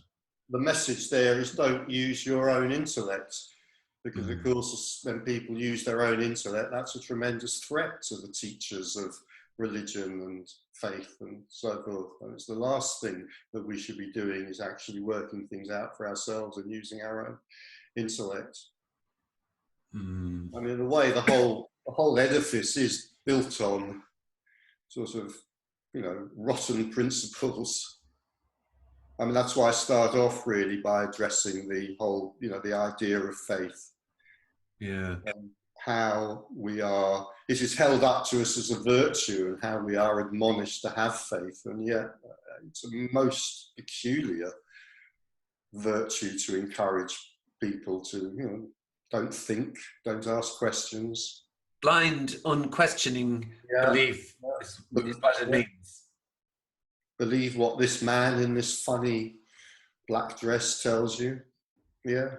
The message there is don't use your own intellect, because of course when people use their own intellect, that's a tremendous threat to the teachers of religion and faith and so forth. And it's the last thing that we should be doing, is actually working things out for ourselves and using our own intellect. I mean, in a way, the whole edifice is built on sort of, you know, rotten principles. I mean, that's why I start off really by addressing the whole, you know, the idea of faith. Yeah. And how we are, it is held up to us as a virtue, and how we are admonished to have faith. And yet it's a most peculiar virtue to encourage people to, you know, don't think, don't ask questions, blind, unquestioning Yeah. belief is what it means. Believe what this man in this funny black dress tells you. Yeah.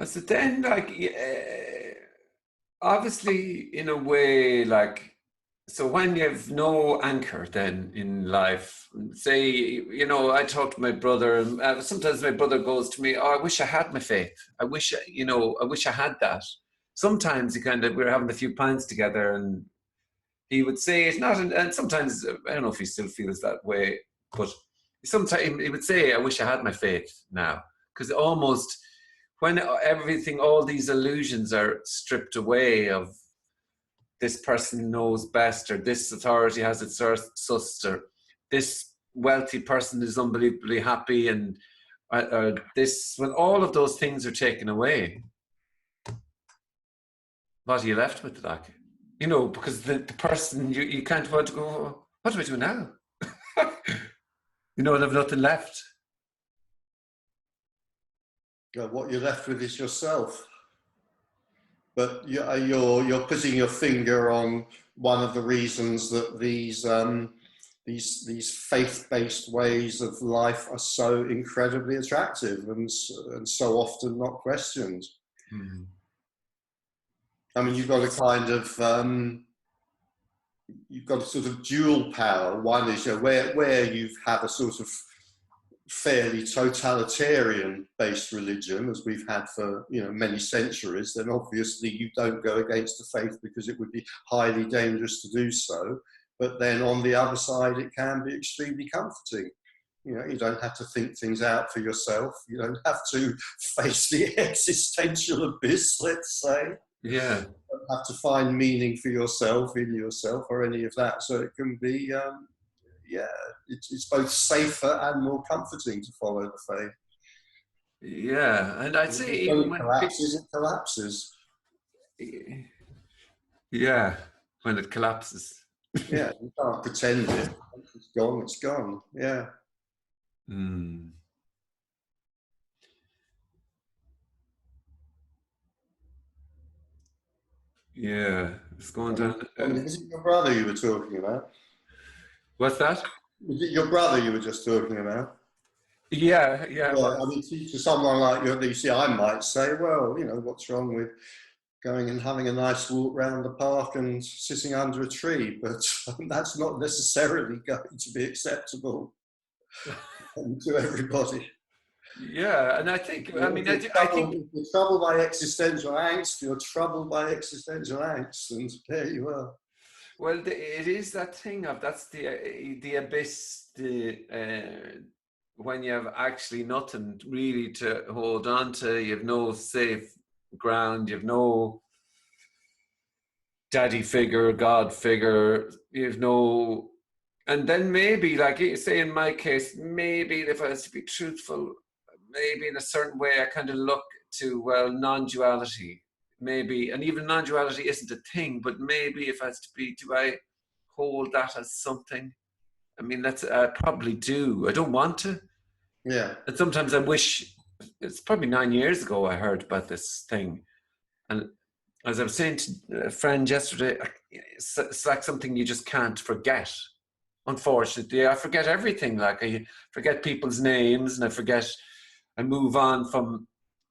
So then, like, obviously, in a way, like, so when you have no anchor then in life, say, you know, I talk to my brother, and sometimes my brother goes to me, oh, I wish I had my faith. I wish, you know, I wish I had that. Sometimes we were having a few pints together and he would say it's not, and sometimes, I don't know if he still feels that way, but sometimes he would say, I wish I had my faith now. Because almost when everything, all these illusions are stripped away of this person knows best, or this authority has its sussed, or this wealthy person is unbelievably happy, and this, when all of those things are taken away, what are you left with, like? You know, because the person, you can't want to go, what do I do now? You know, and I've nothing left. What you're left with is yourself. But you're putting your finger on one of the reasons that these faith-based ways of life are so incredibly attractive and so often not questioned. Mm. I mean, you've got a kind of you've got a sort of dual power. One is, you know, where you've had a sort of fairly totalitarian-based religion, as we've had for, you know, many centuries, then obviously you don't go against the faith because it would be highly dangerous to do so. But then on the other side, it can be extremely comforting. You know, you don't have to think things out for yourself. You don't have to face the existential abyss, let's say. Yeah. You don't have to find meaning for yourself, in yourself, or any of that. So it can be, yeah, it's both safer and more comforting to follow the faith. Yeah, and I'd say even when it collapses. Yeah, when it collapses. Yeah, you can't pretend it. Once it's gone, it's gone. Yeah. Mm. Yeah, it's going down. Is it your brother you were talking about? What's that? Was it your brother you were just talking about? Yeah, yeah. Well, I mean, to someone like you see, I might say, well, you know, what's wrong with going and having a nice walk round the park and sitting under a tree? But that's not necessarily going to be acceptable to everybody. Yeah, and I think, I mean, I think you're troubled by existential angst, you're troubled by existential angst, and there you are. Well, it is that thing of, that's the abyss, when you have actually nothing really to hold on to, you have no safe ground, you have no daddy figure, God figure, you have no, and then maybe, like you say in my case, maybe if I was to be truthful, maybe in a certain way I kind of look to, well, non-duality, maybe, and even non-duality isn't a thing, but maybe if I was to be, do I hold that as something? I mean, I probably do. I don't want to. Yeah. And sometimes I wish, it's probably 9 years ago I heard about this thing. And as I was saying to a friend yesterday, it's like something you just can't forget. Unfortunately, I forget everything. Like, I forget people's names, and I move on from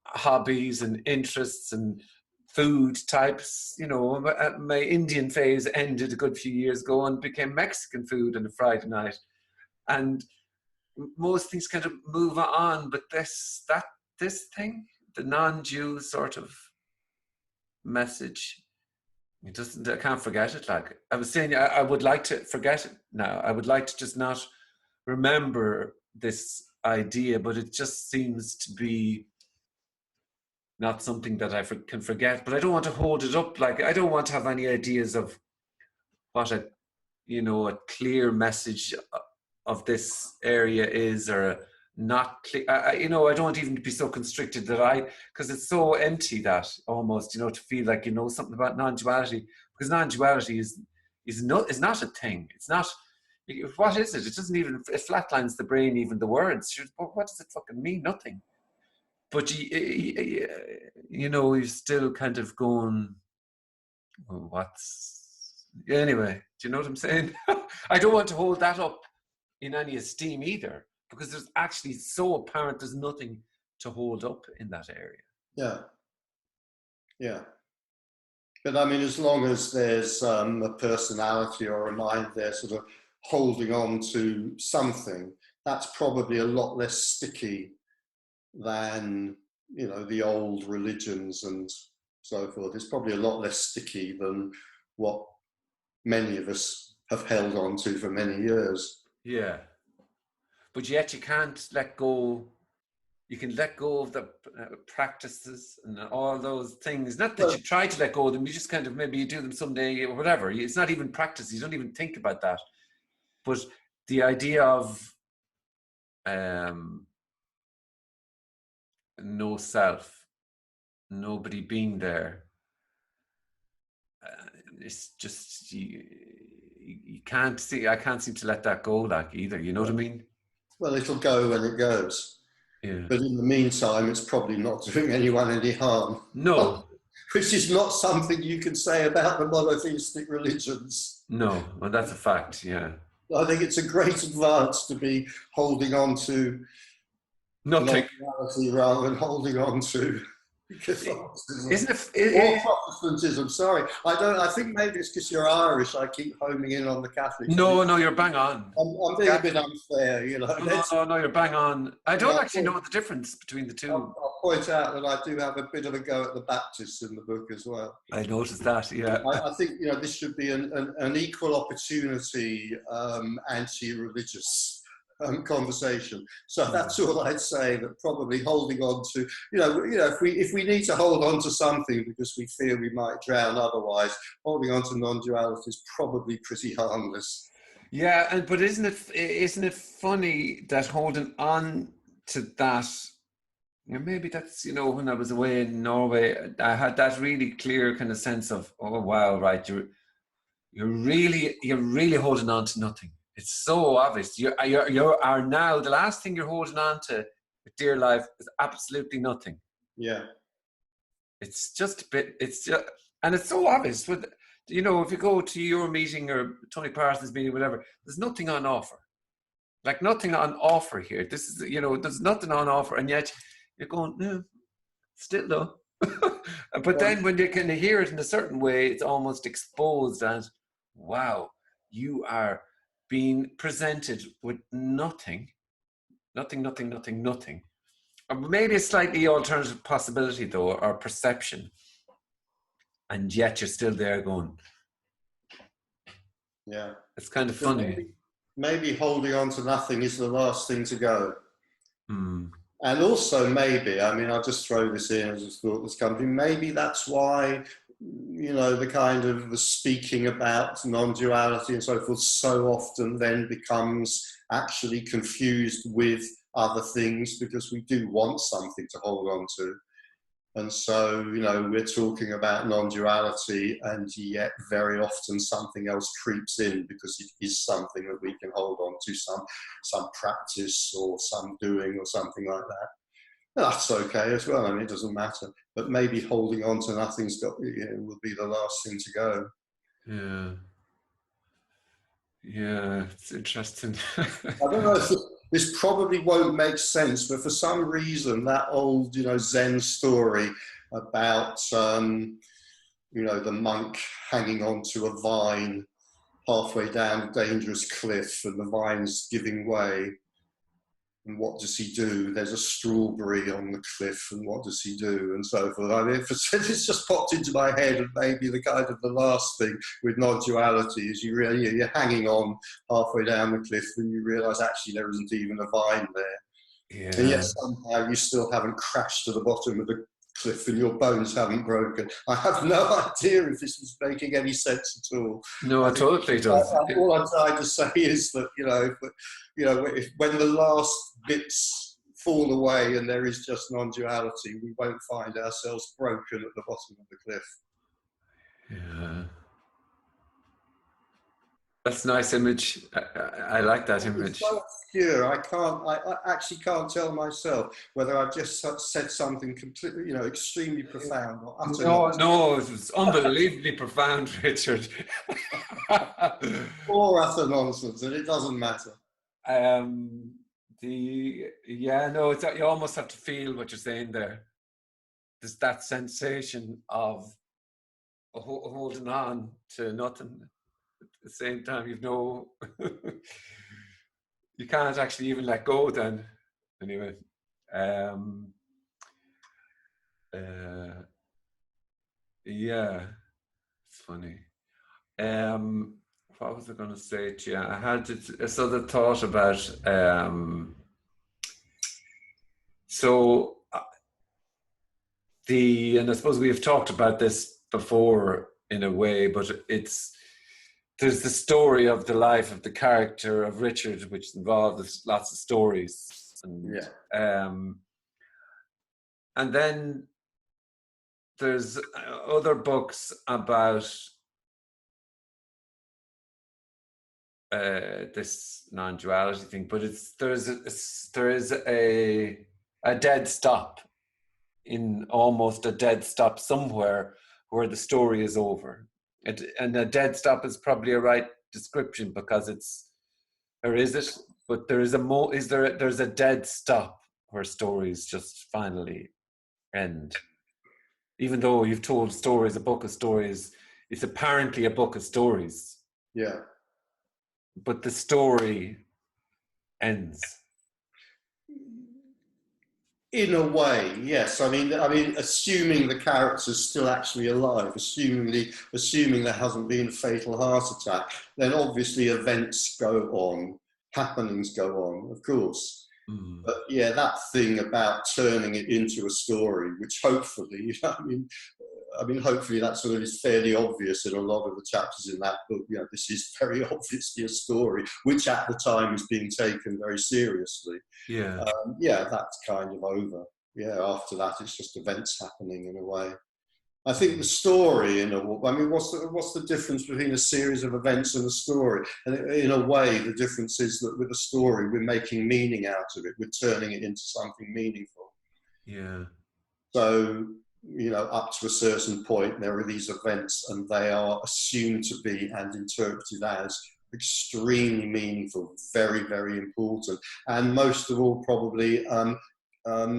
hobbies and interests and food types. You know, my Indian phase ended a good few years ago and became Mexican food on a Friday night. And most things kind of move on, but this thing, the non-dual sort of message, I can't forget it. Like I was saying, I would like to forget it now. I would like to just not remember this idea, but it just seems to be not something that I can forget. But I don't want to hold it up. Like, I don't want to have any ideas of what a clear message of this area is, or a not clear. I don't want even to be so constricted that because it's so empty that almost, to feel like you know something about non-duality, because non-duality is not a thing. It's not. What is it? It doesn't even, it flatlines the brain, even the words. What does it fucking mean? Nothing. But you're still kind of going, Anyway, do you know what I'm saying? I don't want to hold that up in any esteem either, because there's actually so apparent there's nothing to hold up in that area. Yeah. Yeah. But I mean, as long as there's a personality or a mind there sort of holding on to something, that's probably a lot less sticky than, you know, the old religions and so forth. It's probably a lot less sticky than what many of us have held on to for many years. Yeah. But yet you can't let go. You can let go of the practices and all those things. Not that you try to let go of them, you just kind of, maybe you do them someday or whatever. It's not even practice. You don't even think about that. But the idea of no self, nobody being there, it's just, you can't see, I can't seem to let that go, like, either. You know what I mean? Well, it'll go when it goes. Yeah. But in the meantime, it's probably not doing anyone any harm. No. Which is not something you can say about the monotheistic religions. No, well, that's a fact, yeah. I think it's a great advance to be holding on to nothing rather than holding on to Catholicism. Isn't or Protestantism, sorry. I think maybe it's because you're Irish, I keep homing in on the Catholics. No, you're bang on. I'm being a bit unfair, you know. No, you're bang on. I don't actually know the difference between the two. I'll point out that I do have a bit of a go at the Baptists in the book as well. I noticed that, yeah. I think, you know, this should be an equal opportunity anti-religious conversation. So that's all I'd say, that probably holding on to, you know, if we need to hold on to something because we fear we might drown otherwise, holding on to non-duality is probably pretty harmless. Yeah, but isn't it funny that holding on to that, you know, maybe that's, you know, when I was away in Norway, I had that really clear kind of sense of, oh wow, right, you're really holding on to nothing. It's so obvious. You are now, the last thing you're holding on to with dear life is absolutely nothing. Yeah. It's just a bit, and it's so obvious. With, you know, if you go to your meeting or Tony Parsons' meeting, whatever, there's nothing on offer. Like, nothing on offer here. This is, you know, there's nothing on offer, and yet you're going, no, still though. But then when you can hear it in a certain way, it's almost exposed as, wow, you are being presented with nothing. Or maybe a slightly alternative possibility though, or perception. And yet you're still there going. Yeah. It's kind of funny. Maybe holding on to nothing is the last thing to go. And also maybe, I mean, I'll just throw this in as a thoughtless company, maybe that's why, you know, the kind of the speaking about non-duality and so forth so often then becomes actually confused with other things, because we do want something to hold on to. And so, you know, we're talking about non-duality, and yet very often something else creeps in because it is something that we can hold on to, some practice or some doing or something like that. That's okay as well. I mean, it doesn't matter. But maybe holding on to nothing's got, you know, will be the last thing to go. Yeah, it's interesting. I don't know if this probably won't make sense, but for some reason, that old, you know, Zen story about, you know, the monk hanging onto a vine halfway down a dangerous cliff, and the vine's giving way. And what does he do? There's a strawberry on the cliff, and what does he do? And so forth. I mean, it's just popped into my head, and maybe the kind of the last thing with non-duality is you're hanging on halfway down the cliff, and you realise actually there isn't even a vine there. Yeah. And yet somehow you still haven't crashed to the bottom of the cliff and your bones haven't broken. I have no idea if this is making any sense at all. No, it totally does. All I'm trying to say is that, you know, when the last bits fall away and there is just non-duality, we won't find ourselves broken at the bottom of the cliff. Yeah. That's a nice image. I like that image. It's so obscure. I actually can't tell myself whether I've just said something completely, you know, extremely profound or utter nonsense. No, it was unbelievably profound, Richard. Or utter nonsense, and it doesn't matter. It's you almost have to feel what you're saying there. There's that sensation of holding on to nothing. At the same time, you can't actually even let go then. Anyway. It's funny. What was I going to say to you? I had this other thought about and I suppose we have talked about this before in a way, but there's the story of the life of the character of Richard, which involves lots of stories, and then there's other books about this non-duality thing, but there is a dead stop, in almost a dead stop somewhere where the story is over. And a dead stop is probably a right description, because but there is there's a dead stop where stories just finally end. Even though you've told stories, a book of stories, it's apparently a book of stories. Yeah. But the story ends. In a way, yes. I mean, assuming the character's still actually alive, assuming there hasn't been a fatal heart attack, then obviously events go on, happenings go on, of course. Mm. But yeah, that thing about turning it into a story, which hopefully, hopefully that sort of is fairly obvious in a lot of the chapters in that book. You know, this is very obviously a story, which at the time is being taken very seriously. Yeah. That's kind of over. Yeah, after that, it's just events happening in a way. I think the story, what's the difference between a series of events and a story? And in a way, the difference is that with a story, we're making meaning out of it. We're turning it into something meaningful. Yeah. So, you know, up to a certain point, there are these events, and they are assumed to be and interpreted as extremely meaningful, very, very important, and most of all, probably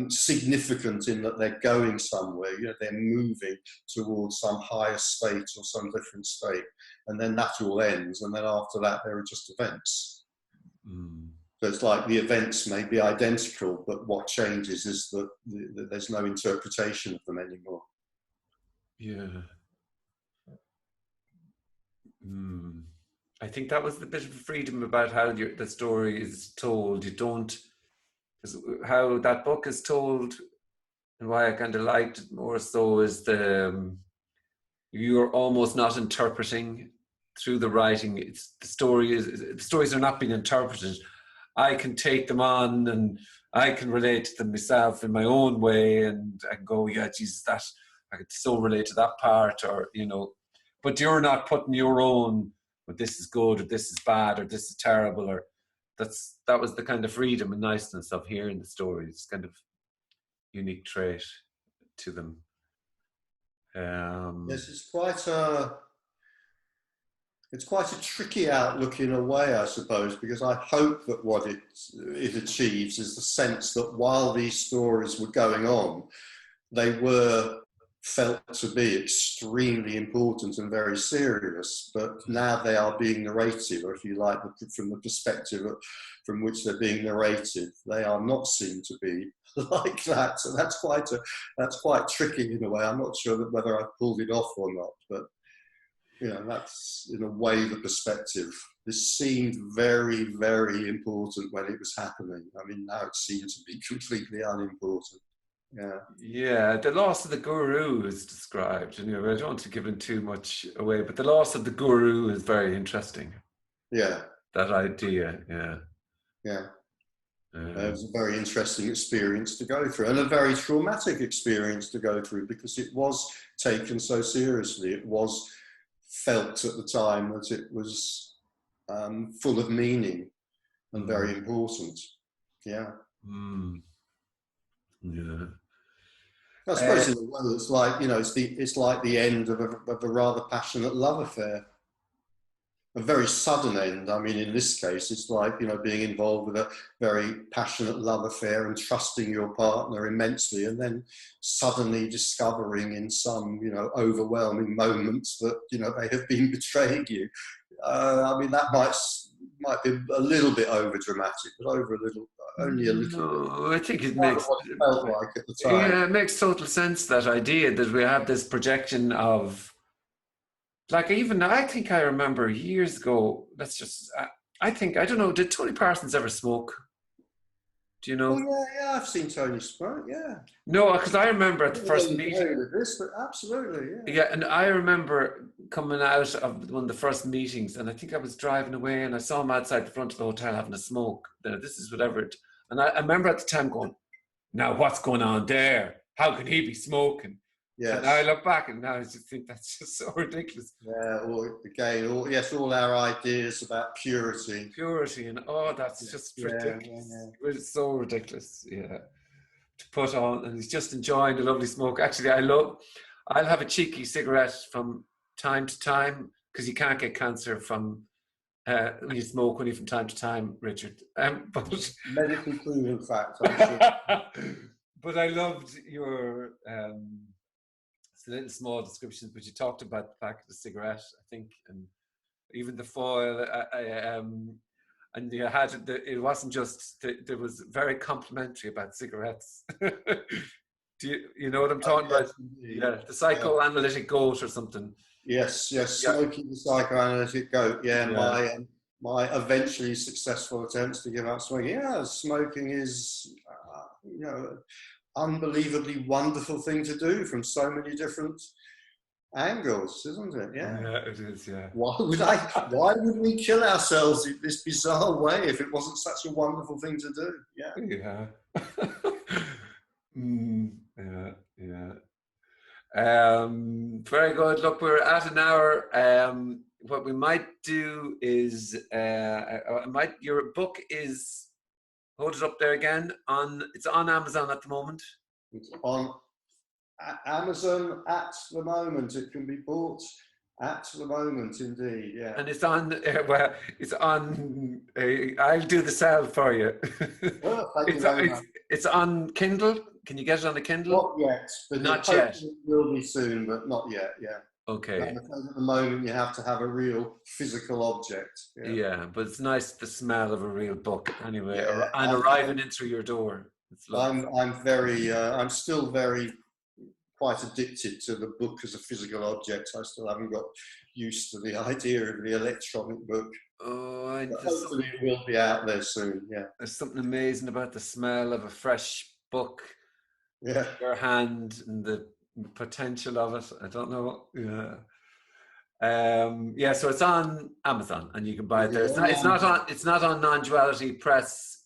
significant in that they're going somewhere. You know, they're moving towards some higher state or some different state, and then that all ends, and then after that, there are just events. Mm. So it's like the events may be identical, but what changes is that there's no interpretation of them anymore. Yeah. Mm. I think that was the bit of freedom about how the story is told. You don't, how that book is told, and why I kind of liked it more so is you're almost not interpreting through the writing. It's the stories are not being interpreted. I can take them on and I can relate to them myself in my own way, and I can go, yeah, Jesus, that I could so relate to that part, or you know, but you're not putting your own, well, this is good or this is bad or this is terrible, or that was the kind of freedom and niceness of hearing the stories, kind of unique trait to them. Yes, it's quite a tricky outlook in a way, I suppose, because I hope that what it achieves is the sense that while these stories were going on, they were felt to be extremely important and very serious, but now they are being narrated, or if you like, from the perspective from which they're being narrated, they are not seen to be like that. So that's quite tricky in a way. I'm not sure whether I've pulled it off or not, but you know, that's in a way the perspective. This seemed very, very important when it was happening. I mean, now it seems to be completely unimportant. Yeah, the loss of the guru is described. You know, I don't want to give it too much away, but the loss of the guru is very interesting. Yeah. That idea, yeah. Yeah. It was a very interesting experience to go through, and a very traumatic experience to go through, because it was taken so seriously. It was felt at the time that it was full of meaning and very important. Yeah. Yeah. I suppose in a way it's like, it's like the end of a rather passionate love affair. A very sudden end. I mean, in this case, it's like, being involved with a very passionate love affair and trusting your partner immensely, and then suddenly discovering in some, overwhelming moments that, they have been betraying you. I mean, that might be a little bit over dramatic, but only a little bit. I think it makes what it felt like at the time. Yeah, it makes total sense, that idea that we have this projection of, like, even I think I remember years ago, I don't know, did Tony Parsons ever smoke? Do you know? Oh, yeah, I've seen Tony smoke, yeah. No, because I remember at the first meeting. But absolutely, yeah. Yeah, and I remember coming out of one of the first meetings, and I think I was driving away, and I saw him outside the front of the hotel having a smoke. This is whatever. And I remember at the time going, now what's going on there? How can he be smoking? Yes. And now I look back and now I just think that's just so ridiculous. Yeah, all our ideas about purity. Purity, and that's just ridiculous. Yeah. It's so ridiculous, to put on, and he's just enjoying the lovely smoke. Actually, I'll have a cheeky cigarette from time to time, because you can't get cancer from when you smoke only from time to time, Richard. But medically proven fact, I'm sure. But I loved your little small descriptions, but you talked about the fact of the cigarette, I think, and even the foil. And you had it wasn't just there was very complimentary about cigarettes. Do you know what I'm talking about? Yeah, the psychoanalytic goat or something. Yes, smoking the psychoanalytic goat. Yeah. My eventually successful attempts to give up smoking. Yeah, smoking is unbelievably wonderful thing to do from so many different angles, isn't it? Yeah, it is. Yeah. Why would we kill ourselves in this bizarre way if it wasn't such a wonderful thing to do? Yeah. Very good. Look, we're at an hour. What we might do is, your book is, hold it up there again. It's on Amazon at the moment. It's on Amazon at the moment. It can be bought at the moment, indeed. Yeah. And it's on. It's on. I'll do the sell for you. Well, thank you very much. It's on Kindle. Can you get it on a Kindle? Not yet, but not yet. It will be soon, but not yet. Yeah. Okay. At the moment, you have to have a real physical object. Yeah, but it's nice, the smell of a real book anyway, and arriving in through your door. I'm still very quite addicted to the book as a physical object. I still haven't got used to the idea of the electronic book. Hopefully it will be out there soon. Yeah. There's something amazing about the smell of a fresh book. Yeah. In your hand and the potential of it. I don't know. Yeah. So it's on Amazon and you can buy it there. It's not on Nonduality Press.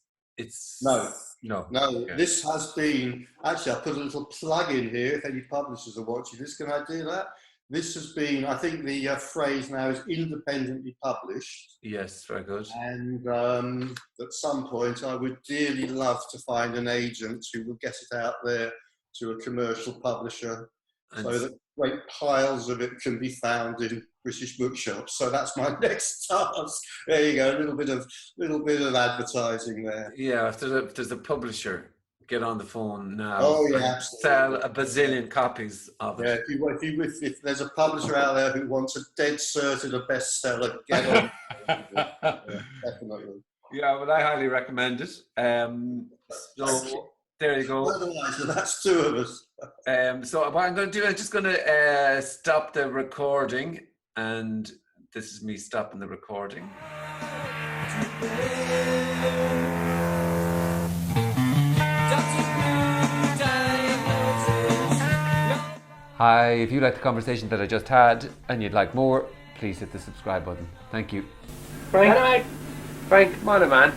No. Okay. This has been, actually, I'll put a little plug in here if any publishers are watching this. Can I do that? This has been, I think the phrase now is independently published. Yes, very good. And at some point, I would dearly love to find an agent who will get it out there to a commercial publisher, so that great piles of it can be found in British bookshops. So that's my next task. There you go, a little bit of advertising there. Yeah, if there's a publisher, get on the phone now. Oh yeah, absolutely. Sell a bazillion copies of it. Yeah, if there's a publisher out there who wants a dead cert of a bestseller, get on. Yeah, definitely. Yeah, well, I highly recommend it. So there you go. So that's two of us. So what I'm going to do, I'm just going to stop the recording, and this is me stopping the recording. Hi, if you like the conversation that I just had and you'd like more, please hit the subscribe button. Thank you. Frank, come on, man.